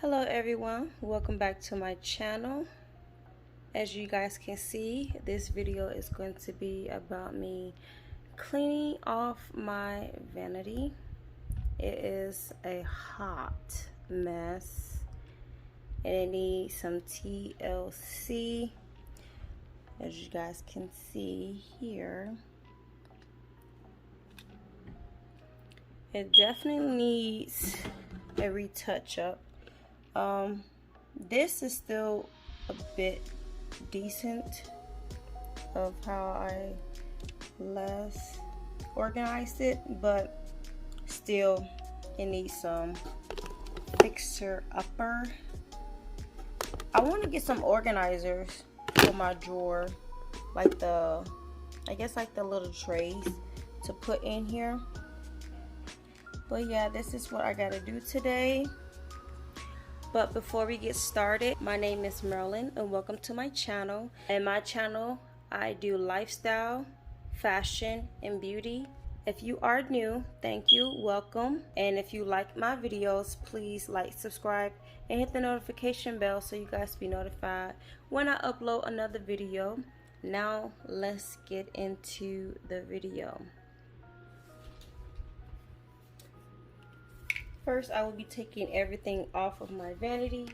Hello everyone, welcome back to my channel. As you guys can see, this video is going to be about me cleaning off my vanity. It is a hot mess and it needs some TLC. As you guys can see here, it definitely needs a retouch up. This is still a bit decent of how I last organized it, but still it needs some fixer upper. I want to get some organizers for my drawer, like the little trays to put in here. But yeah, this is what I gotta do today. But before we get started, my name is Marilyn and welcome to my channel. In my channel, I do lifestyle, fashion, and beauty. If you are new, thank you, welcome. And if you like my videos, please like, subscribe, and hit the notification bell so you guys be notified when I upload another video. Now, let's get into the video. First, I will be taking everything off of my vanity.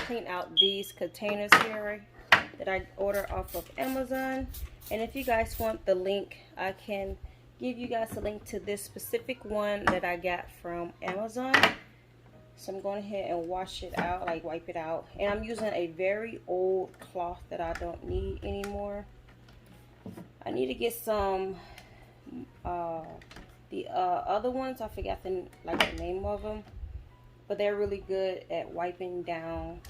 Clean out these containers here that I ordered off of Amazon. And if you guys want the link, I can give you guys a link to this specific one that I got from Amazon. So I'm going ahead and wash it out, like wipe it out. And I'm using a very old cloth that I don't need anymore. I need to get some the other ones. I forgot the name of them, but they're really good at wiping down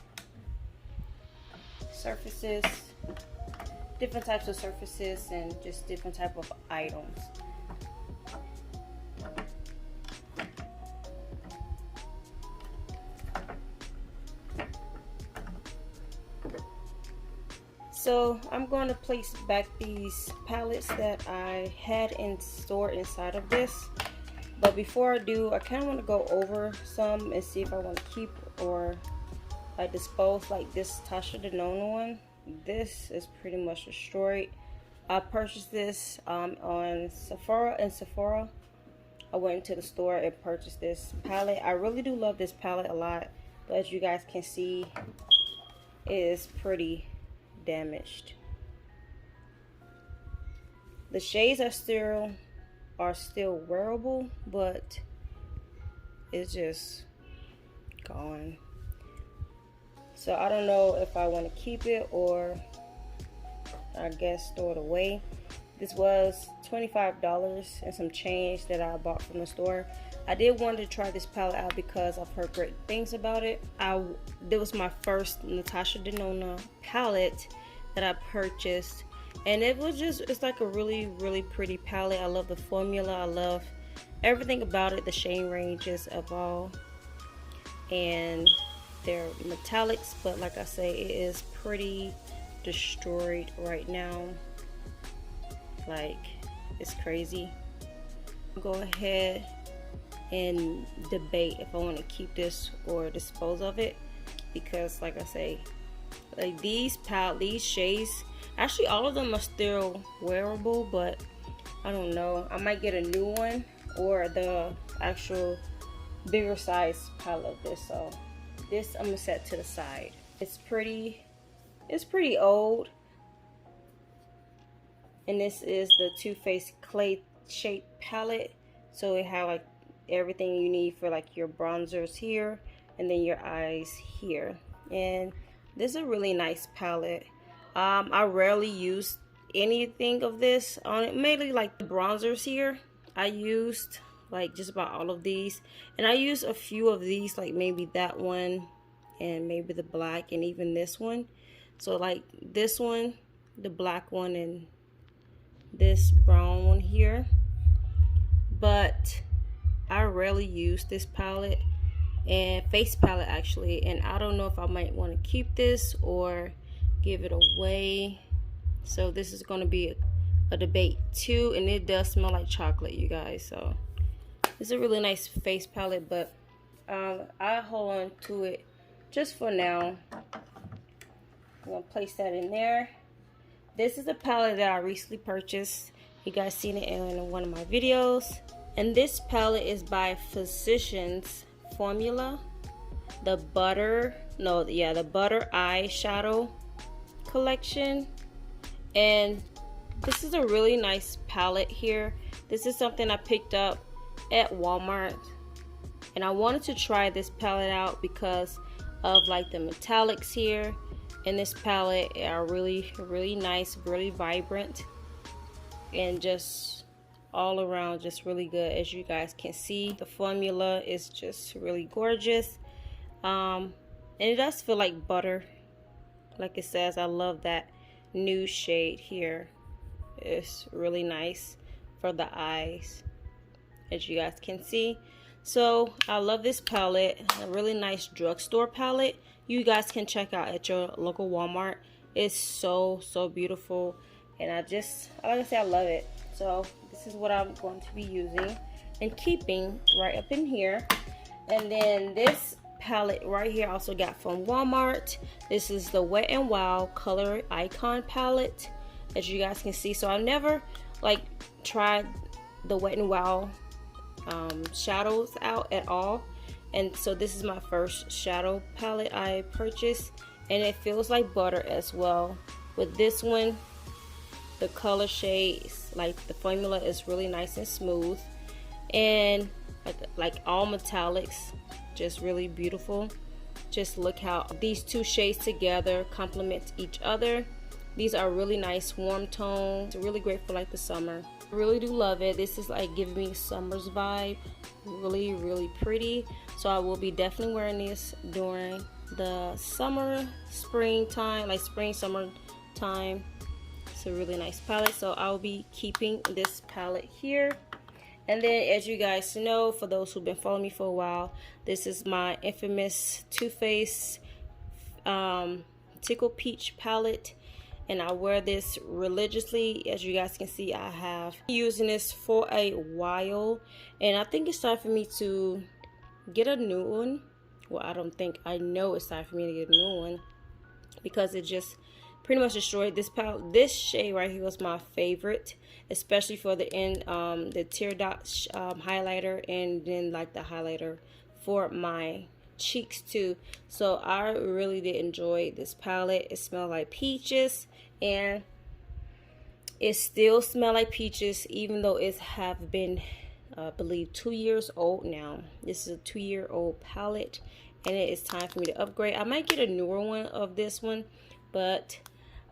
surfaces, different types of surfaces, and just different type of items. So I'm going to place back these palettes that I had stored inside of this. But before I do, I kind of want to go over some and see if I want to keep or dispose. Like this Tasha Denona one. This is pretty much destroyed. I purchased this on Sephora. I went into the store and purchased this palette. I really do love this palette a lot, but as you guys can see, it is pretty damaged. The shades are still wearable, but it's just gone. So I don't know if I want to keep it or I guess throw it away. This was $25 and some change that I bought from the store. I did want to try this palette out because I've heard great things about it. This was my first Natasha Denona palette that I purchased, and it's like a really pretty palette. I love the formula. I love everything about it. The shade ranges of all, and they're metallics, but like I say, it is pretty destroyed right now. Like, it's crazy. Go ahead and debate if I want to keep this or dispose of it, because like I say, like these shades, actually all of them are still wearable, but I don't know, I might get a new one or the actual bigger size palette of this. So this I'm gonna set to the side. It's pretty old, and this is the Too Faced clay shape palette. So it have like everything you need for like your bronzers here and then your eyes here. And this is a really nice palette. I rarely use anything of this on it, mainly like the bronzers here. I used like just about all of these, and I use a few of these, like maybe that one and maybe the black and even this one. So like this one, the black one, and this brown one here. But I rarely use this palette and face palette actually, and I don't know if I might want to keep this or give it away. So this is going to be a debate too, and it does smell like chocolate, you guys. So it's a really nice face palette, but I hold on to it just for now. I'm gonna place that in there. This is a palette that I recently purchased. You guys seen it in one of my videos. And this palette is by Physicians Formula. The butter eyeshadow collection. And this is a really nice palette here. This is something I picked up at Walmart. And I wanted to try this palette out because of like the metallics here. And this palette are really nice, really vibrant, and just all around just really good. As you guys can see, the formula is just really gorgeous, and it does feel like butter, like it says. I love that nude shade here. It's really nice for the eyes, as you guys can see. So I love this palette, a really nice drugstore palette. You guys can check out at your local Walmart. It's so beautiful, and like I said, I love it. So this is what I'm going to be using and keeping right up in here. And then this palette right here I also got from Walmart. This is the Wet n Wild Color Icon palette, as you guys can see. So I've never like tried the Wet n Wild shadows out at all, and so this is my first shadow palette I purchased, and it feels like butter as well. With this one, the color shades, like the formula is really nice and smooth, and like all metallics, just really beautiful. Just look how these two shades together complement each other. These are really nice warm tones. It's really great for like the summer. I really do love it. This is like giving me summer's vibe. Really pretty. So I will be definitely wearing this during the summer, springtime, like spring, summer time. It's a really nice palette. So I'll be keeping this palette here. And then, as you guys know, for those who've been following me for a while, this is my infamous Too Faced Tickle Peach palette. And I wear this religiously. As you guys can see, I have been using this for a while, and I think it's time for me to get a new one. Well, I know it's time for me to get a new one, because it just pretty much destroyed this palette. This shade right here was my favorite, especially for the tear dot highlighter, and then like the highlighter for my cheeks too. So I really did enjoy this palette. It smelled like peaches, and it still smells like peaches, even though it have been I believe 2 years old now. This is a 2-year-old palette, and it is time for me to upgrade. I might get a newer one of this one, but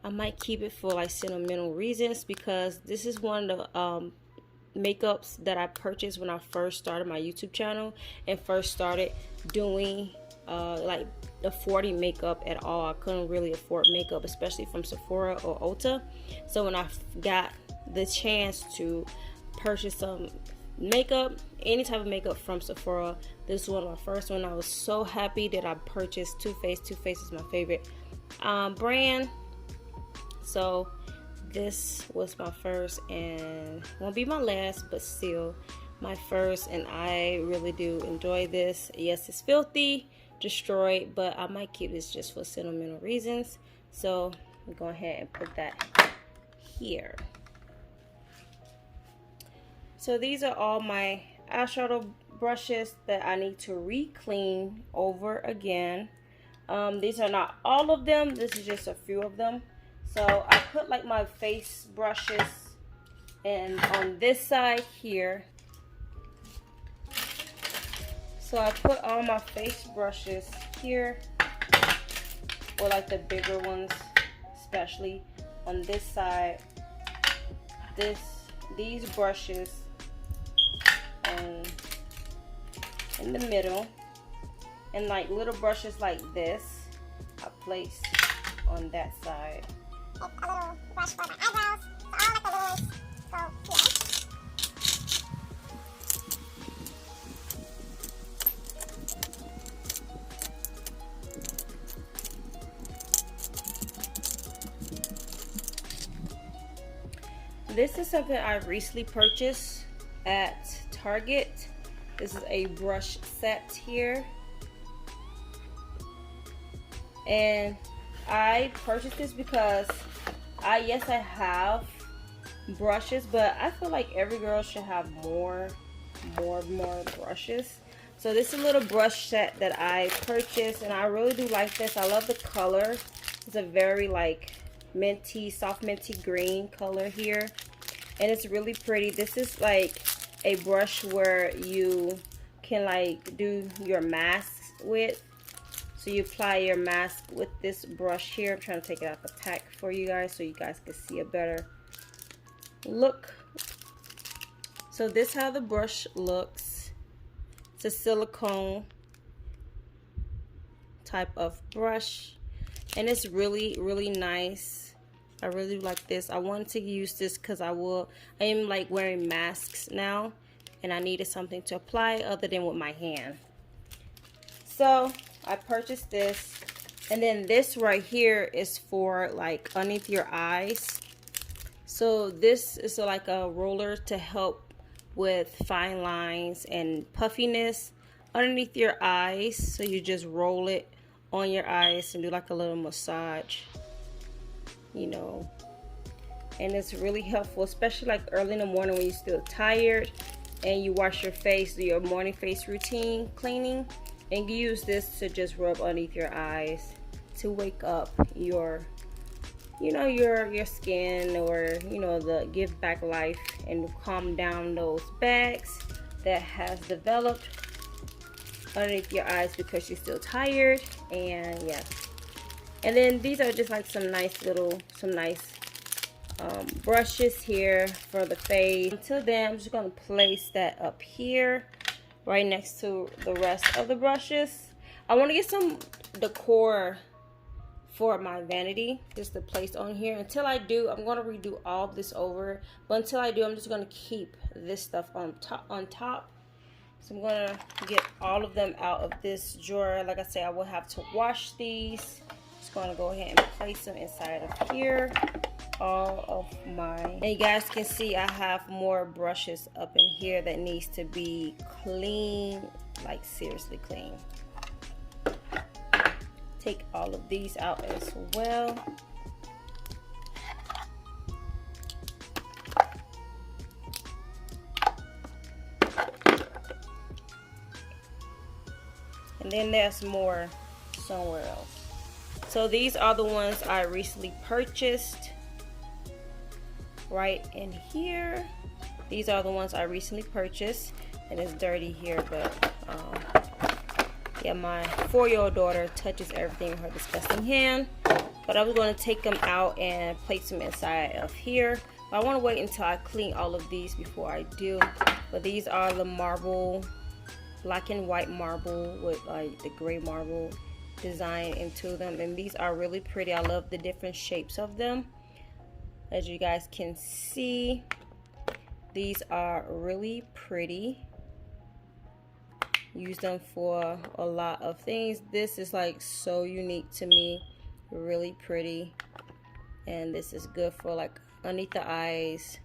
I might keep it for like sentimental reasons, because this is one of the makeups that I purchased when I first started my YouTube channel and first started doing like affording makeup at all. I couldn't really afford makeup, especially from Sephora or Ulta. So when I got the chance to purchase some makeup, any type of makeup from Sephora, this is one of my first one. I was so happy that I purchased Too Faced. Too Faced is my favorite brand. So this was my first and won't be my last, but still my first, and I really do enjoy this. Yes, it's filthy, destroyed, but I might keep this just for sentimental reasons. So I'm going ahead and put that here. So these are all my eyeshadow brushes that I need to re-clean over again. These are not all of them, this is just a few of them. So I put like my face brushes and on this side here. So I put all my face brushes here, or like the bigger ones, especially on this side. These brushes in the middle, and like little brushes like this I place on that side. A little brush for my eyebrows, so all like the little ones go here. This is something I recently purchased at Target. This is a brush set here. And I purchased this because I have brushes, but I feel like every girl should have more brushes. So this is a little brush set that I purchased, and I really do like this. I love the color. It's a very like minty, soft minty green color here, and it's really pretty. This is like a brush where you can like do your masks with. So you apply your mask with this brush here. I'm trying to take it out the pack for you guys so you guys can see a better look. So this is how the brush looks. It's a silicone type of brush, and it's really nice. I really like this. I wanted to use this because I am like wearing masks now, and I needed something to apply other than with my hand. So I purchased this, and then this right here is for like underneath your eyes. So this is like a roller to help with fine lines and puffiness underneath your eyes. So you just roll it on your eyes and do like a little massage, you know. And it's really helpful, especially like early in the morning when you're still tired and you wash your face, do your morning face routine cleaning, and use this to just rub underneath your eyes to wake up your your skin, or give back life and calm down those bags that has developed underneath your eyes because you're still tired. And yeah, and then these are just like some nice brushes here for the face. Until then, I'm just going to place that up here right next to the rest of the brushes. I want to get some decor for my vanity just to place on here. Until I do, I'm going to redo all of this over, but until I do, I'm just going to keep this stuff on top. So I'm going to get all of them out of this drawer. Like I said, I will have to wash these. Just going to go ahead and place them inside of here. All of my, and you guys can see I have more brushes up in here that needs to be clean, like seriously clean. Take all of these out as well. And then there's more somewhere else. So these are the ones I recently purchased. Right in here, these are the ones I recently purchased, and it's dirty here, but yeah, my 4-year-old daughter touches everything in her disgusting hand. But I was going to take them out and place them inside of here, but I want to wait until I clean all of these before I do. But these are the marble, black and white marble with like the gray marble design into them, and these are really pretty. I love the different shapes of them. As you guys can see, these are really pretty. Use them for a lot of things. This is like so unique to me, really pretty, and this is good for like underneath the eyes.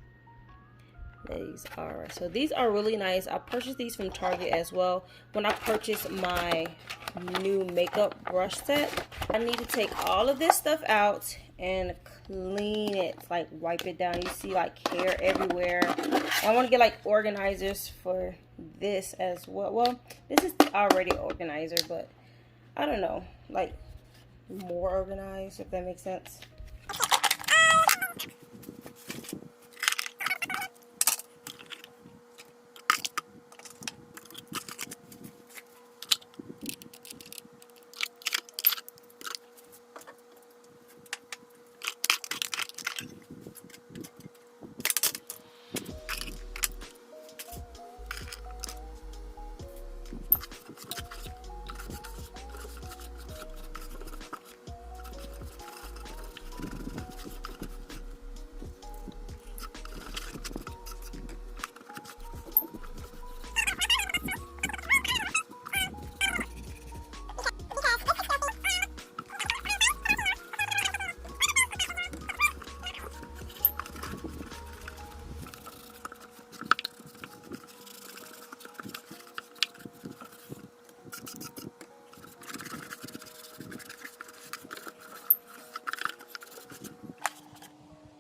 these are really nice. I purchased these from Target as well. When I purchased my new makeup brush set, I need to take all of this stuff out and clean it, like wipe it down. You see like hair everywhere. I want to get like organizers for this as well. Well, this is already organizer, but I don't know, like more organized, if that makes sense.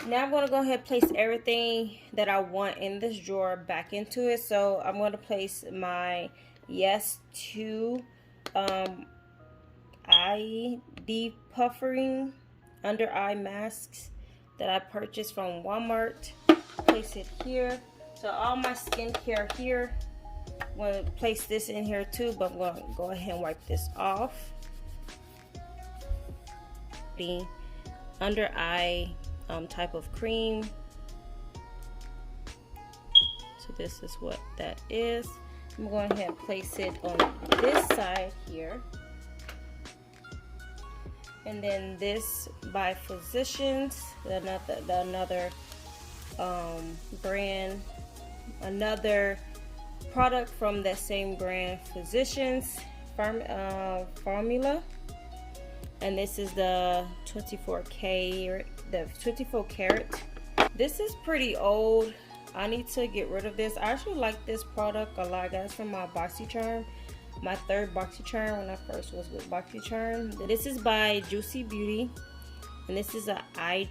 Now I'm going to go ahead and place everything that I want in this drawer back into it. So I'm going to place my Yes 2 eye depuffering under eye masks that I purchased from Walmart. Place it here. So all my skincare here. I'm going to place this in here too, but I'm going to go ahead and wipe this off. The under eye type of cream. So this is what that is. I'm going ahead and place it on this side here. And then this by Physicians, another brand, another product from that same brand, Physicians formula. And this is the 24 karat. This is pretty old. I need to get rid of this. I actually like this product a lot, guys, from my BoxyCharm, my third BoxyCharm when I first was with BoxyCharm. This is by Juicy Beauty, and this is a eye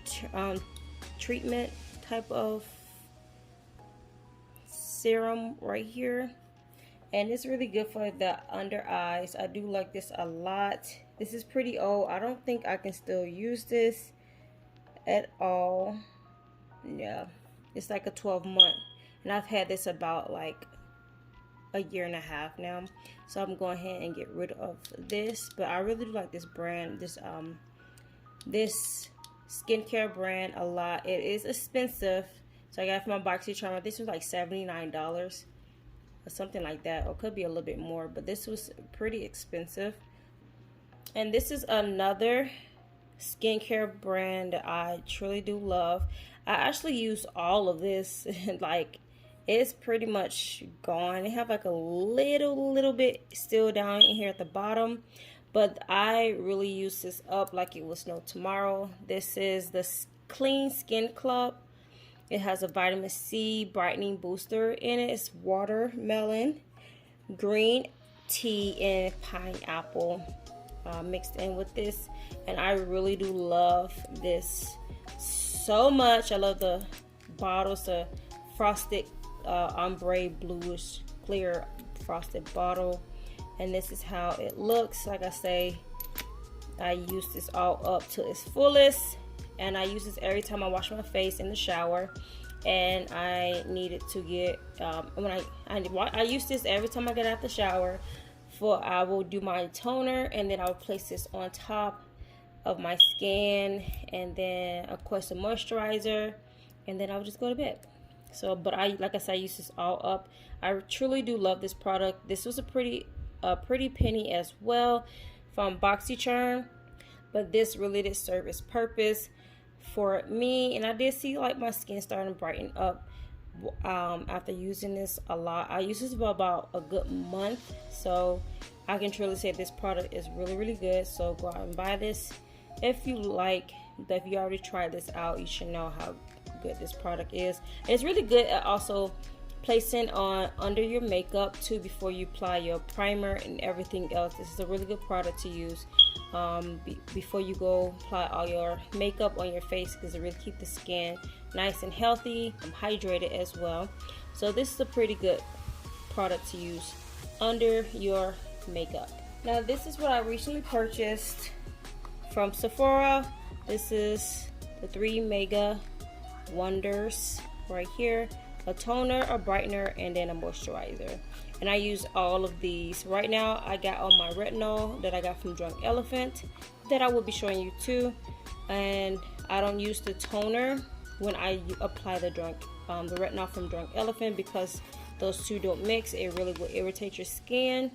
treatment type of serum right here, and it's really good for the under eyes. I do like this a lot. This is pretty old. I don't think I can still use this at all. Yeah, it's like a 12-month, and I've had this about like a year and a half now, so I'm going ahead and get rid of this. But I really do like this brand, this skincare brand a lot. It is expensive, so I got it from my BoxyCharm. This was like $79 or something like that, or could be a little bit more, but this was pretty expensive. And this is another skincare brand that I truly do love. I actually use all of this. Like, it's pretty much gone. They have like a little bit still down in here at the bottom, but I really use this up like it was no tomorrow. This is the Clean Skin Club. It has a vitamin C brightening booster in it. It's watermelon, green tea, and pineapple mixed in with this, and I really do love this so much. I love the bottles, the frosted ombre bluish clear frosted bottle, and this is how it looks. Like I say, I use this all up to its fullest, and I use this every time I wash my face in the shower. And I needed to get I use this every time I get out the shower. I will do my toner, and then I will place this on top of my skin, and then of course the moisturizer, and then I will just go to bed. So, but like I said, I use this all up. I truly do love this product. This was a pretty penny as well from BoxyCharm, but this really did serve its purpose for me, and I did see like my skin starting to brighten up after using this a lot. I use this for about a good month, so I can truly say this product is really good. So go out and buy this if you already tried this out, you should know how good this product is. And it's really good at also placing on under your makeup too before you apply your primer and everything else. This is a really good product to use before you go apply all your makeup on your face, because it really keeps the skin nice and healthy and hydrated as well. So this is a pretty good product to use under your makeup. Now this is what I recently purchased from Sephora. This is the 3 Mega Wonders right here. A toner, a brightener, and then a moisturizer. And I use all of these. Right now I got all my retinol that I got from Drunk Elephant that I will be showing you too. And I don't use the toner when I apply the retinol from Drunk Elephant, because those two don't mix. It really will irritate your skin.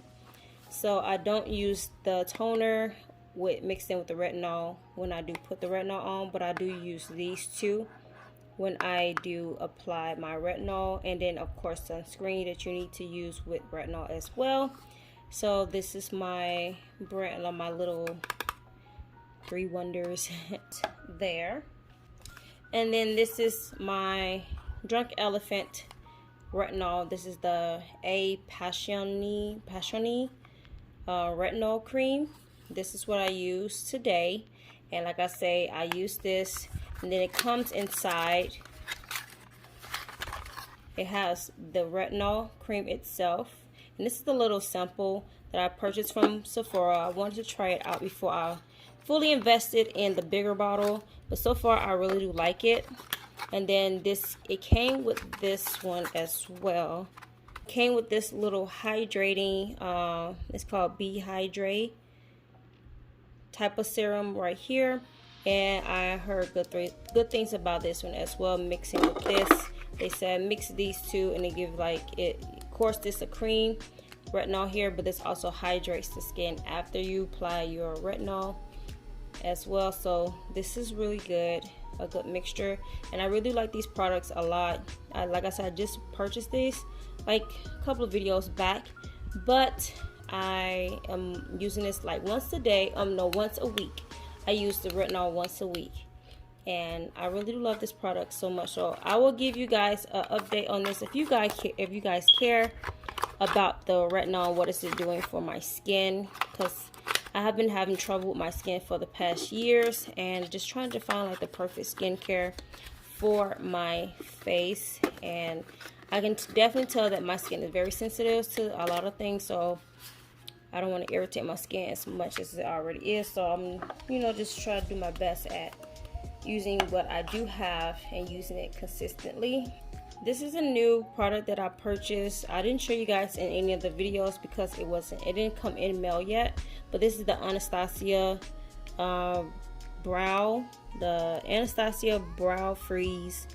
So I don't use the toner mixed in with the retinol when I do put the retinol on, but I do use these two when I do apply my retinol, and then of course sunscreen that you need to use with retinol as well. So this is my brand, my little 3 Wonders there. And then this is my Drunk Elephant retinol. This is the A Passioni retinol cream. This is what I use today, and like I say, I use this, and then it comes inside. It has the retinol cream itself, and this is the little sample that I purchased from Sephora. I wanted to try it out before I fully invested in the bigger bottle, but so far I really do like it. And then it came with this one as well. It came with this little hydrating, it's called Be Hydrate type of serum right here, and I heard good things about this one as well. Mixing with this, they said mix these two, and they give of course this a cream retinol here, but this also hydrates the skin after you apply your retinol as well. So this is really good, a good mixture, and I really like these products a lot. Like I said, I just purchased these like a couple of videos back, but I am using this like once a week. I use the retinol once a week, and I really do love this product so much. So I will give you guys an update on this if you guys care about the retinol, what is it doing for my skin, because I have been having trouble with my skin for the past years, and just trying to find like the perfect skincare for my face. And I can definitely tell that my skin is very sensitive to a lot of things, so I don't want to irritate my skin as much as it already is. So I'm, just trying to do my best at using what I do have and using it consistently. This is a new product that I purchased. I didn't show you guys in any of the videos because it didn't come in mail yet. But this is the Anastasia Brow Freeze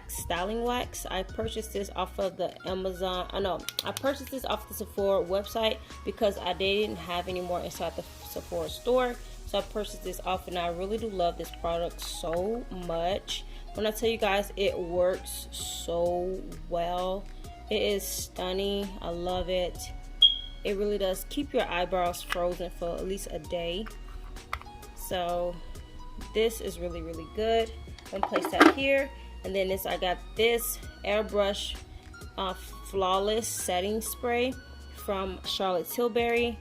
styling wax. I purchased this off of the I purchased this off the Sephora website because they didn't have any more inside the Sephora store. So I purchased this off, and I really do love this product so much. When I tell you guys, it works so well. It is stunning. I love it. It really does keep your eyebrows frozen for at least a day. So this is really, really good. I'm gonna place that here. And then I got this Airbrush Flawless Setting Spray from Charlotte Tilbury.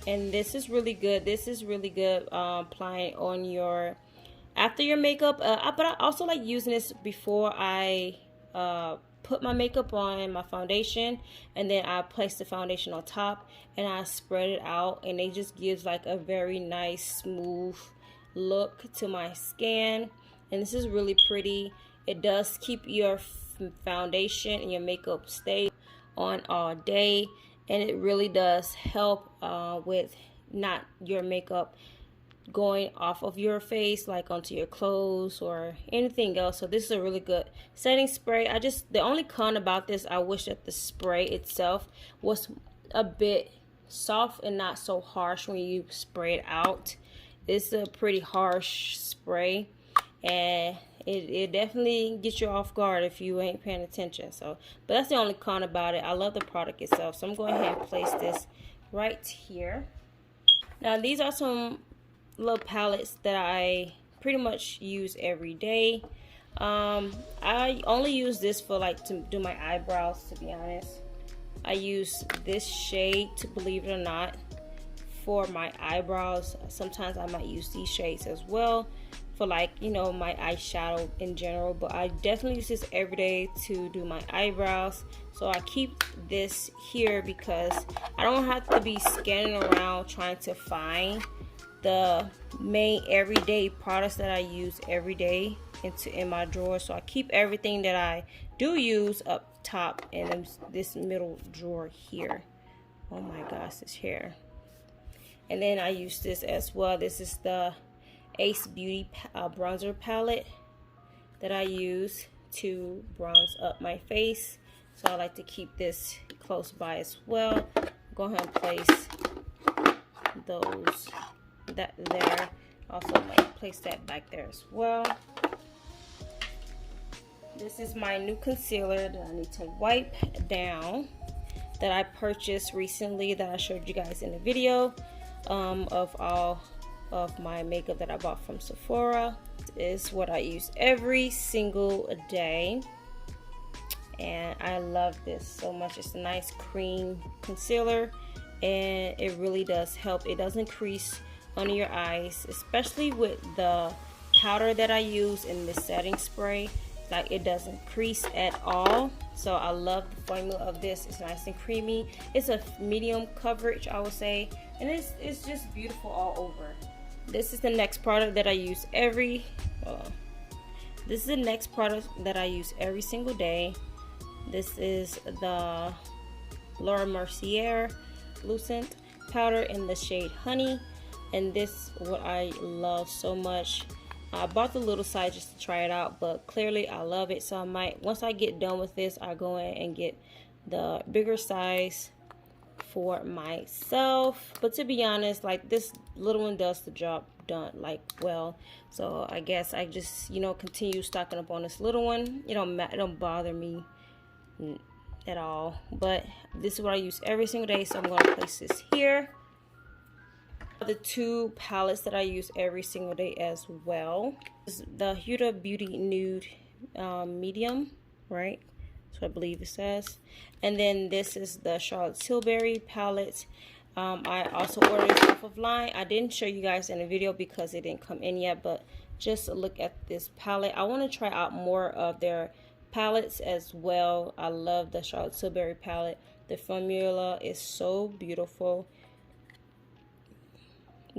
And this is really good. This is really good applying on after your makeup. But I also like using this before I put my makeup on, my foundation, and then I place the foundation on top and I spread it out, and it just gives like a very nice smooth look to my skin. And this is really pretty. It does keep your foundation and your makeup stay on all day, and it really does help with not your makeup going off of your face like onto your clothes or anything else. So this is a really good setting spray. The only con about this, I wish that the spray itself was a bit soft and not so harsh when you spray it out. It's a pretty harsh spray, and it definitely gets you off guard if you ain't paying attention. So, but that's the only con about it. I love the product itself. So I'm going ahead and place this right here. Now these are some little palettes that I pretty much use every day. I only use this for like to do my eyebrows, to be honest. I use this shade, to believe it or not, for my eyebrows. Sometimes I might use these shades as well for, like, you know, my eyeshadow in general, but I definitely use this every day to do my eyebrows. So I keep this here because I don't have to be scanning around trying to find the main everyday products that I use every day in my drawer. So I keep everything that I do use up top in this middle drawer here. Oh my gosh, this hair. And then I use this as well. This is the Ace Beauty bronzer palette that I use to bronze up my face. So I like to keep this close by as well. Go ahead and place that there. Also might place that back there as well. This is my new concealer that I need to wipe down, that I purchased recently, that I showed you guys in the video of all of my makeup that I bought from Sephora. This is what I use every single day, and I love this so much. It's a nice cream concealer, and it really does help. It doesn't crease under your eyes, especially with the powder that I use in this setting spray. Like, it doesn't crease at all. So I love the formula of this. It's nice and creamy. It's a medium coverage, I would say, and it's just beautiful all over. This is the next product that I use every single day. This is the Laura Mercier Lucent powder in the shade Honey, and this is what I love so much. I bought the little size just to try it out, but clearly I love it, so I might, once I get done with this, I go in and get the bigger size for myself. But to be honest, like, this little one does the job done like well, so I guess I just, you know, continue stocking up on this little one. It don't bother me at all, but this is what I use every single day, so I'm going to place this here. The two palettes that I use every single day as well is the Huda Beauty Nude Medium, right? So I believe it says. And then this is the Charlotte Tilbury palette. I also ordered this off of line. I didn't show you guys in the video because it didn't come in yet, but just look at this palette. I want to try out more of their palettes as well. I love the Charlotte Tilbury palette. The formula is so beautiful.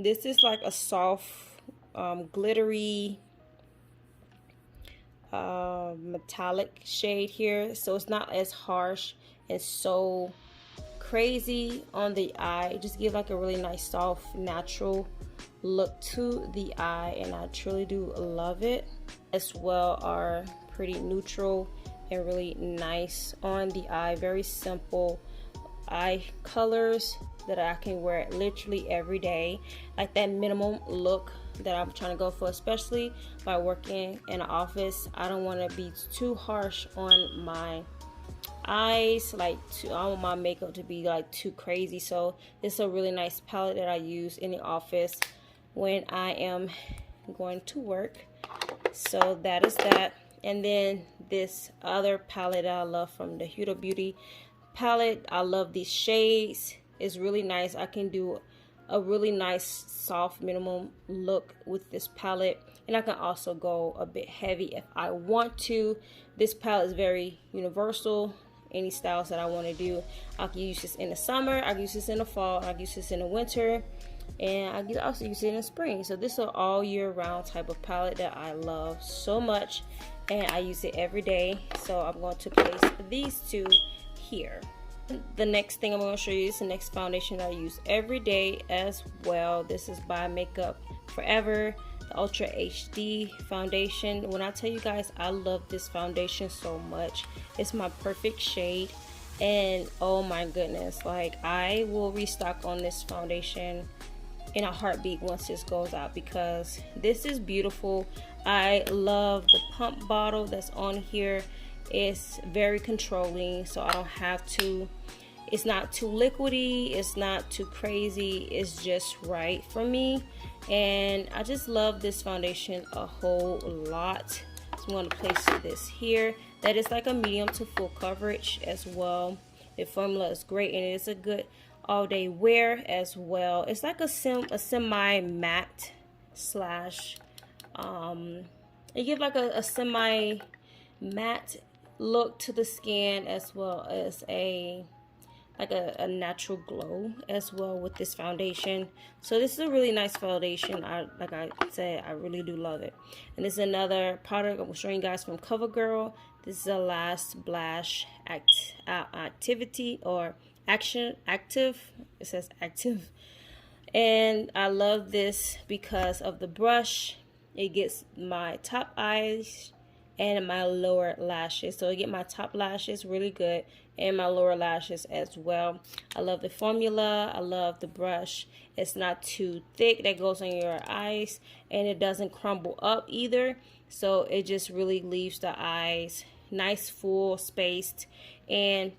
This is like a soft, glittery, metallic shade here. So it's not as harsh and so crazy on the eye. It just gives like a really nice, soft, natural look to the eye. And I truly do love it. As well are pretty neutral and really nice on the eye. Very simple eye colors that I can wear literally every day, like that minimum look that I'm trying to go for, especially by working in an office. I don't want to be too harsh on my eyes, like I don't want my makeup to be like too crazy. So this is a really nice palette that I use in the office when I am going to work. So that is that. And then this other palette that I love from the Huda Beauty palette. I love these shades. It's really nice. I can do a really nice soft minimum look with this palette, and I can also go a bit heavy if I want to. This palette is very universal. Any styles that I want to do, I can use this in the summer, I can use this in the fall, I can use this in the winter, and I can also use it in the spring. So this is an all year round type of palette that I love so much, and I use it every day. So I'm going to place these two here. The next thing I'm going to show you is the next foundation I use every day as well. This is by Makeup Forever, the Ultra HD foundation. When I tell you guys, I love this foundation so much. It's my perfect shade, and oh my goodness, like, I will restock on this foundation in a heartbeat once this goes out, because this is beautiful. I love the pump bottle that's on here. It's very controlling, so I don't have to It's not too liquidy, it's not too crazy, it's just right for me. And I just love this foundation a whole lot. So I'm going to place this here. That is like a medium to full coverage as well. The formula is great, and it is a good all-day wear as well. It's like a semi matte slash it gives like a semi matte look to the skin, as well as a natural glow as well with this foundation. So this is a really nice foundation. Like I said, I really do love it. And this is another product I'm showing you guys from CoverGirl. This is a Last Blush Activity or Active. It says active. And I love this because of the brush. It gets my top eyes and my lower lashes. So I get my top lashes really good and my lower lashes as well. I love the formula. I love the brush. It's not too thick that goes on your eyes, and it doesn't crumble up either. So it just really leaves the eyes nice, full, spaced, and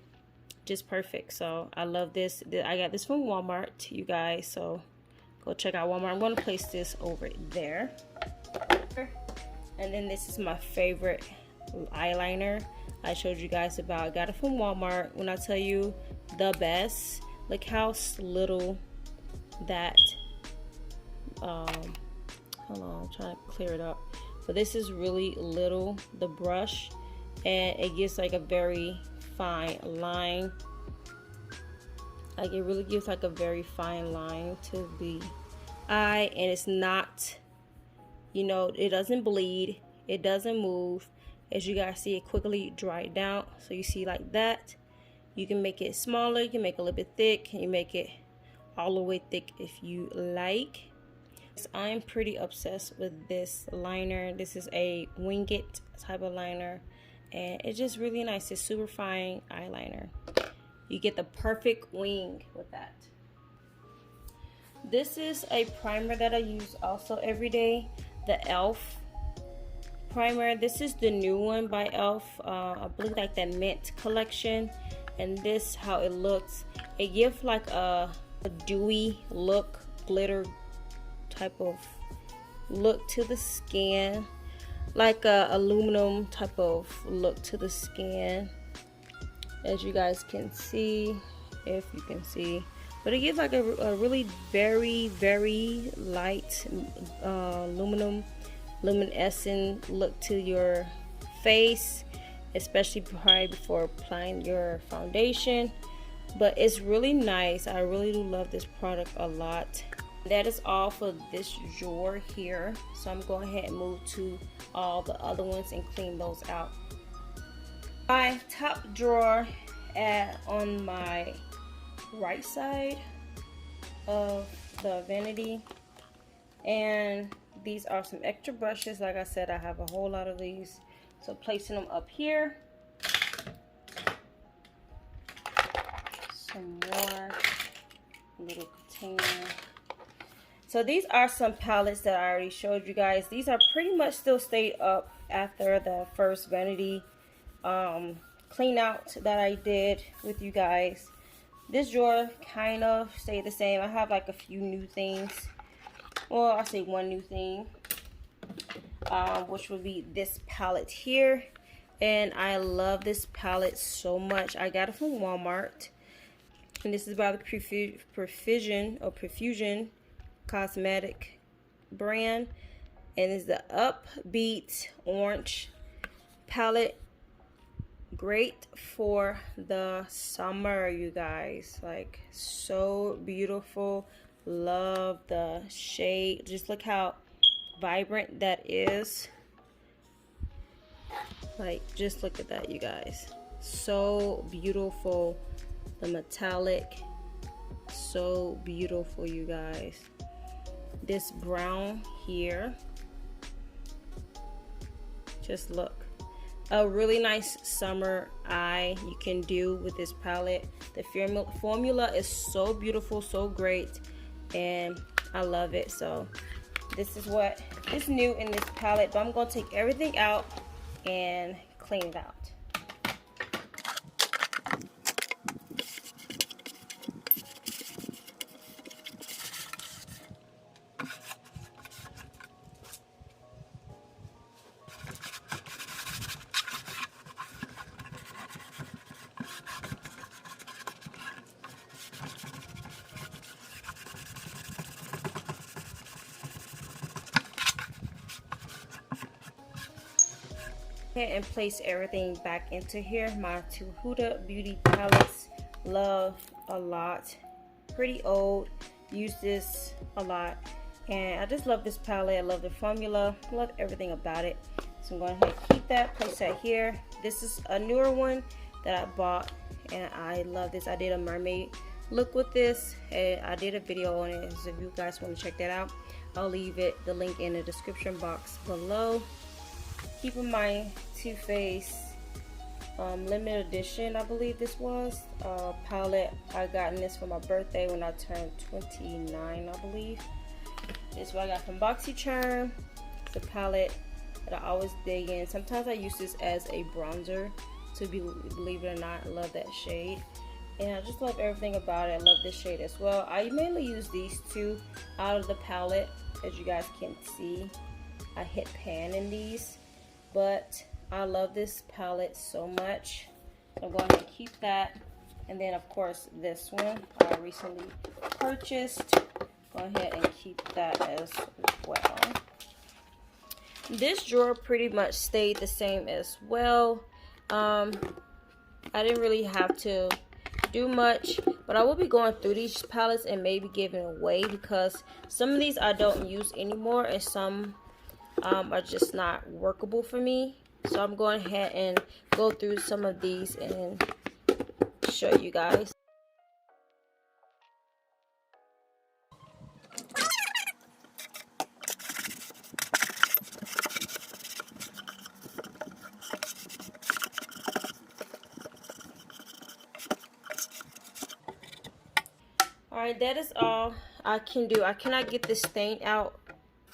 just perfect. So I love this. I got this from Walmart, you guys. So go check out Walmart. I'm going to place this over there. And then this is my favorite eyeliner I showed you guys about. I got it from Walmart. When I tell you the best, look how little that hold on, I'm trying to clear it up. But this is really little, the brush, and it gives like a very fine line. Like it really gives like a very fine line to the eye, and it's not, you know, it doesn't bleed, it doesn't move. As you guys see, it quickly dried down. So you see like that. You can make it smaller, you can make it a little bit thick, and you make it all the way thick if you like. So I'm pretty obsessed with this liner. This is a Wing It type of liner, and it's just really nice. It's super fine eyeliner. You get the perfect wing with that. This is a primer that I use also every day, the e.l.f. primer. This is the new one by e.l.f. I believe like that mint collection, and this how it looks. It gives like a dewy look, glitter type of look to the skin, like a aluminum type of look to the skin, as you guys can see, if you can see. But it gives like a really very light luminescent look to your face, especially probably before applying your foundation. But it's really nice. I really do love this product a lot. That is all for this drawer here. So I'm going ahead and move to all the other ones and clean those out. My top drawer on my right side of the vanity, and these are some extra brushes. Like I said, I have a whole lot of these, so placing them up here. Some more little container. So these are some palettes that I already showed you guys. These are pretty much still stayed up after the first vanity clean out that I did with you guys. This drawer kind of stayed the same. I have like a few new things. Well, I'll say one new thing, which would be this palette here. And I love this palette so much. I got it from Walmart. And this is by the Profusion cosmetic brand. And it's the Upbeat Orange palette. Great for the summer, you guys. Like, so beautiful. Love the shade. Just look how vibrant that is. Like, just look at that, you guys. So beautiful. The metallic, so beautiful, you guys. This brown here, just look. A really nice summer eye you can do with this palette. The formula is so beautiful, so great, and I love it. So this is what is new in this palette, but I'm going to take everything out and clean it out. ahead and place everything back into here. My two Huda Beauty palettes, love a lot. Pretty old, use this a lot, and I just love this palette. I love the formula, love everything about it. So I'm going to keep that, place that here. This is a newer one that I bought, and I love this. I did a mermaid look with this, and I did a video on it, so if you guys want to check that out, I'll leave the link in the description box below. Keep in mind, Too Faced limited edition, I believe this was palette. I got this for my birthday when I turned 29, I believe. This is what I got from BoxyCharm. It's a palette that I always dig in. Sometimes I use this as a bronzer, to believe it or not. I love that shade, and I just love everything about it. I love this shade as well. I mainly use these two out of the palette. As you guys can see, I hit pan in these, but I love this palette so much. So I'm going to keep that. And then of course this one I recently purchased. Go ahead and keep that as well. This drawer pretty much stayed the same as well. I didn't really have to do much, but I will be going through these palettes and maybe giving away, because some of these I don't use anymore, and some are just not workable for me. So I'm going ahead and go through some of these and show you guys. Alright, that is all I can do. I cannot get this stain out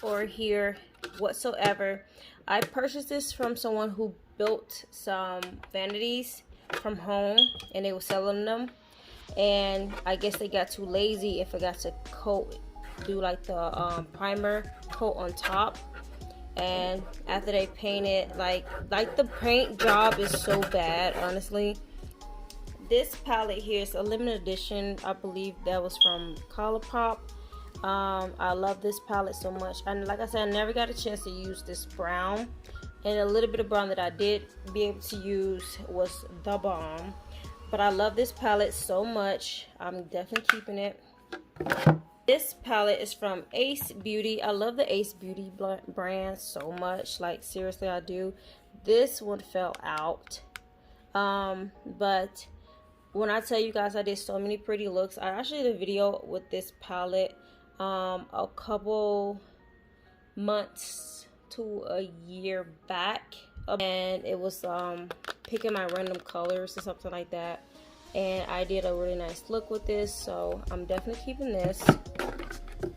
or here whatsoever. I purchased this from someone who built some vanities from home, and they were selling them, and I guess they got too lazy and forgot to do like the primer coat on top. And after they painted, like the paint job is so bad, honestly. This palette here is a limited edition. I believe that was from Colourpop. I love this palette so much, and like I said, I never got a chance to use this brown, and a little bit of brown that I did be able to use was the bomb. But I love this palette so much. I'm definitely keeping it. This palette is from Ace Beauty. I love the Ace Beauty brand so much, like seriously I do. This one fell out, but when I tell you guys I did so many pretty looks, I actually did a video with this palette a couple months to a year back, and it was picking my random colors or something like that, and I did a really nice look with this, so I'm definitely keeping this.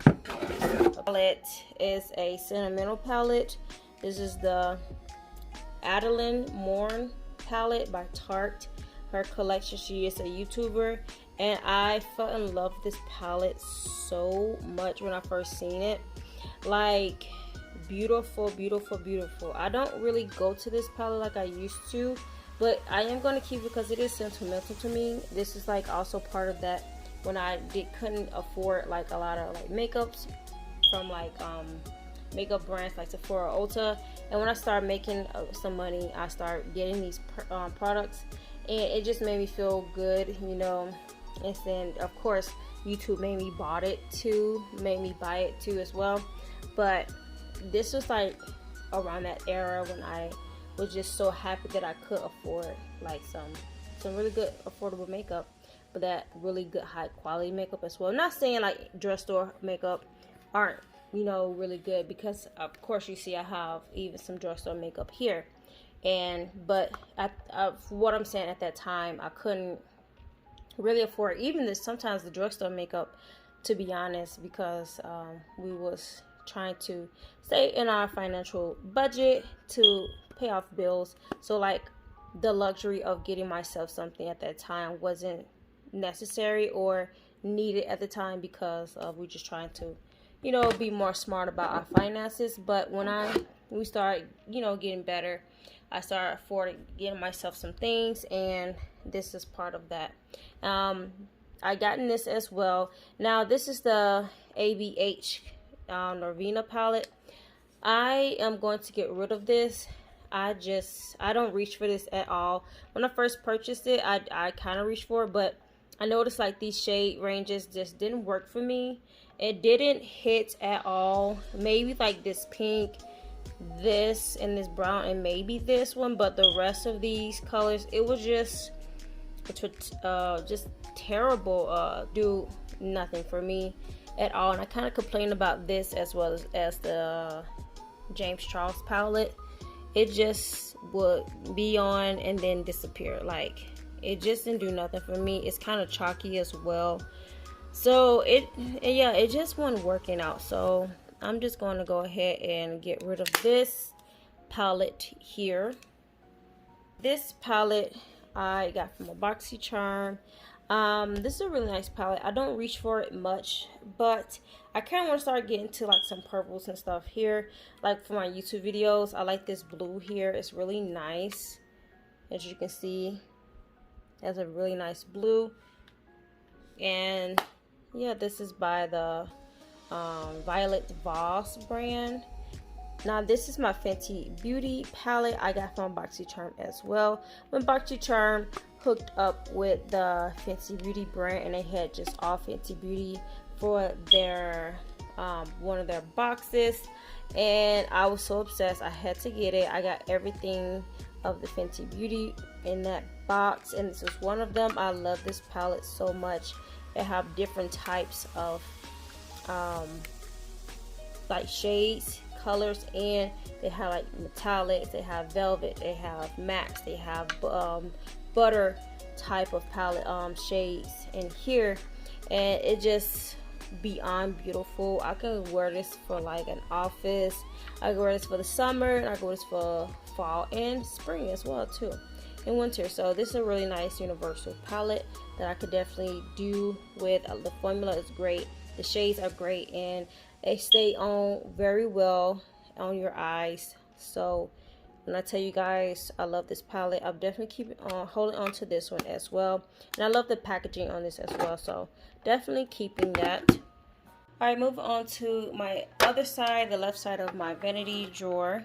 The palette is a sentimental palette. This is the Adeline Morn palette by Tarte. Her collection, she is a YouTuber, and I fell in love with this palette so much when I first seen it. Like, beautiful, beautiful, beautiful. I don't really go to this palette like I used to, but I am going to keep it because it is sentimental to me. This is like also part of that when I couldn't afford like a lot of like makeups from like makeup brands like Sephora, Ulta, and when I started making some money, I started getting these products, and it just made me feel good, you know. And then of course YouTube made me buy it too as well. But this was like around that era when I was just so happy that I could afford like some really good affordable makeup, but that really good high quality makeup as well. I'm not saying like drugstore makeup aren't, you know, really good, because of course you see I have even some drugstore makeup here, but what I'm saying, at that time I couldn't really afford even this, sometimes the drugstore makeup, to be honest, because we was trying to stay in our financial budget to pay off bills. So like the luxury of getting myself something at that time wasn't necessary or needed at the time, because we're just trying to, you know, be more smart about our finances. But when we started, you know, getting better, I started affording getting myself some things, and this is part of that. I gotten this as well. Now this is the ABH Norvina palette. I am going to get rid of this. I don't reach for this at all. When I first purchased it, I kind of reached for it, but I noticed like these shade ranges just didn't work for me. It didn't hit at all. Maybe like this pink, this and this brown, and maybe this one, but the rest of these colors, it was just terrible. Do nothing for me at all. And I kind of complained about this as well as the James Charles palette. It just would be on and then disappear. Like, it just didn't do nothing for me. It's kind of chalky as well, so it just wasn't working out. So I'm just going to go ahead and get rid of this palette here. This palette I got from a BoxyCharm. This is a really nice palette. I don't reach for it much, but I kind of want to start getting to like some purples and stuff here, like for my YouTube videos. I like this blue here. It's really nice. As you can see, it has a really nice blue. And yeah, this is by the Violet Voss brand. Now this is my Fenty Beauty palette I got from BoxyCharm as well. When BoxyCharm hooked up with the Fenty Beauty brand, and they had just all Fenty Beauty for their one of their boxes, and I was so obsessed I had to get it. I got everything of the Fenty Beauty in that box, and this is one of them. I love this palette so much. They have different types of like shades, colors, and they have like metallics, they have velvet, they have mattes, they have butter type of palette shades in here, and it just beyond beautiful. I can wear this for like an office, I can wear this for the summer, and I can wear this for fall and spring as well too, and winter. So this is a really nice universal palette that I could definitely do with. The formula is great, the shades are great, and they stay on very well on your eyes. So when I tell you guys I love this palette, I'm definitely holding on to this one as well, and I love the packaging on this as well, so definitely keeping that. Alright, move on to my other side, the left side of my vanity drawer,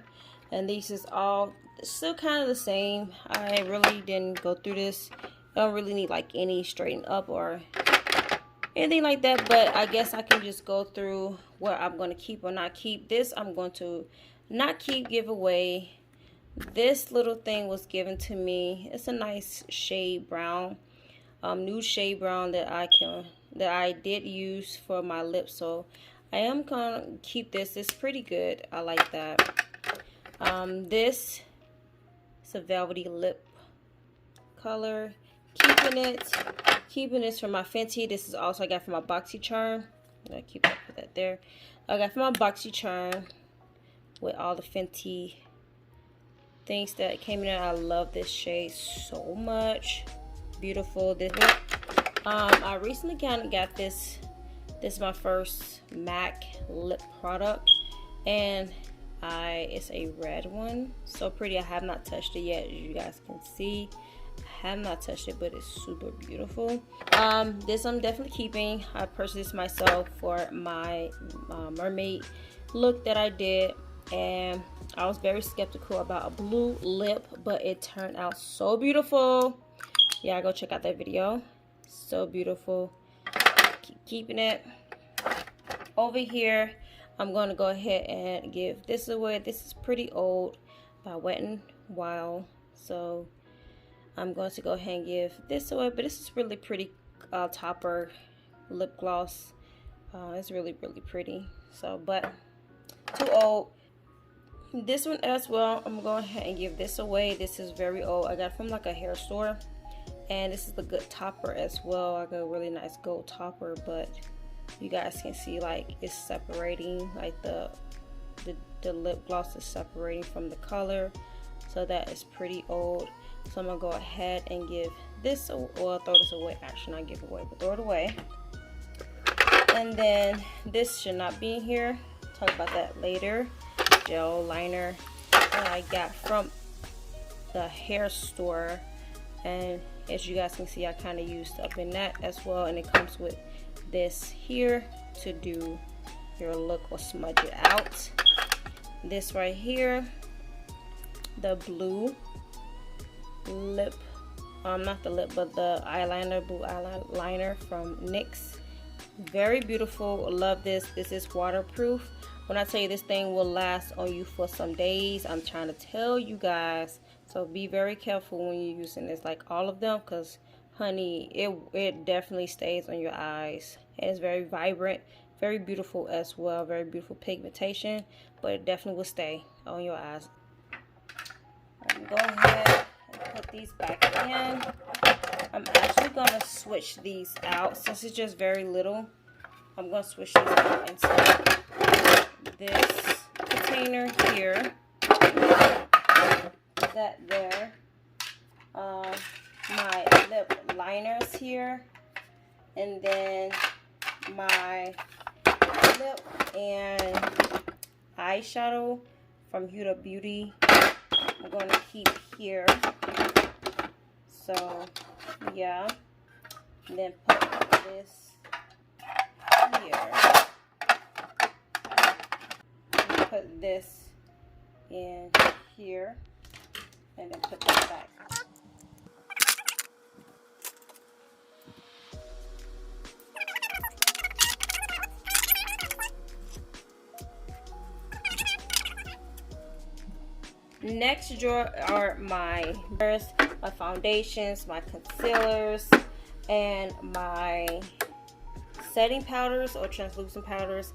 and these is all still kind of the same. I really didn't go through this. I don't really need like any straighten up or anything like that, but I guess I can just go through what I'm going to keep or not keep. This I'm going to not keep, give away. This little thing was given to me. It's a nice shade brown, nude shade brown that I did use for my lips, so I am gonna keep this. It's pretty good. I like that. This is a velvety lip color. Keeping this from my Fenty. This is also I got from my BoxyCharm. I keep that, put that there. I got from my BoxyCharm with all the Fenty things that came in. I love this shade so much. Beautiful. This one, I recently kind of got this. This is my first MAC lip product, and it's a red one. So pretty. I have not touched it yet, as you guys can see. I have not touched it, but it's super beautiful. This I'm definitely keeping. I purchased this myself for my mermaid look that I did, and I was very skeptical about a blue lip, but it turned out so beautiful. Yeah, go check out that video. So beautiful. Keep keeping it. Over here, I'm going to go ahead and give this away. This is pretty old by Wet n Wild, so I'm going to go ahead and give this away. But this is really pretty topper lip gloss. It's really, really pretty. So, but too old. This one as well, I'm going to go ahead and give this away. This is very old. I got it from like a hair store, and this is the good topper as well. I got a really nice gold topper, but you guys can see like it's separating, like the lip gloss is separating from the color, so that is pretty old. So I'm gonna go ahead and give this, or throw this away. Actually, not give it away, but throw it away. And then this should not be in here. Talk about that later. Gel liner that I got from the hair store, and as you guys can see, I kind of used up in that as well. And it comes with this here to do your look or smudge it out. This right here, the blue lip, not the lip, but the eyeliner, blue eyeliner from NYX. Very beautiful. Love this. This is waterproof. When I tell you this thing will last on you for some days, I'm trying to tell you guys. So be very careful when you're using this, like all of them, because honey, it definitely stays on your eyes. And it's very vibrant, very beautiful as well, very beautiful pigmentation, but it definitely will stay on your eyes. Go ahead and put these back in. I'm actually gonna switch these out since it's just very little. I'm gonna switch these out into this container here, that there, my lip liners here, and then my lip and eyeshadow from Huda Beauty I'm going to keep here. So yeah, and then put this here. Put this in here, and then put this back. Next drawer are my foundations, my concealers, and my setting powders or translucent powders.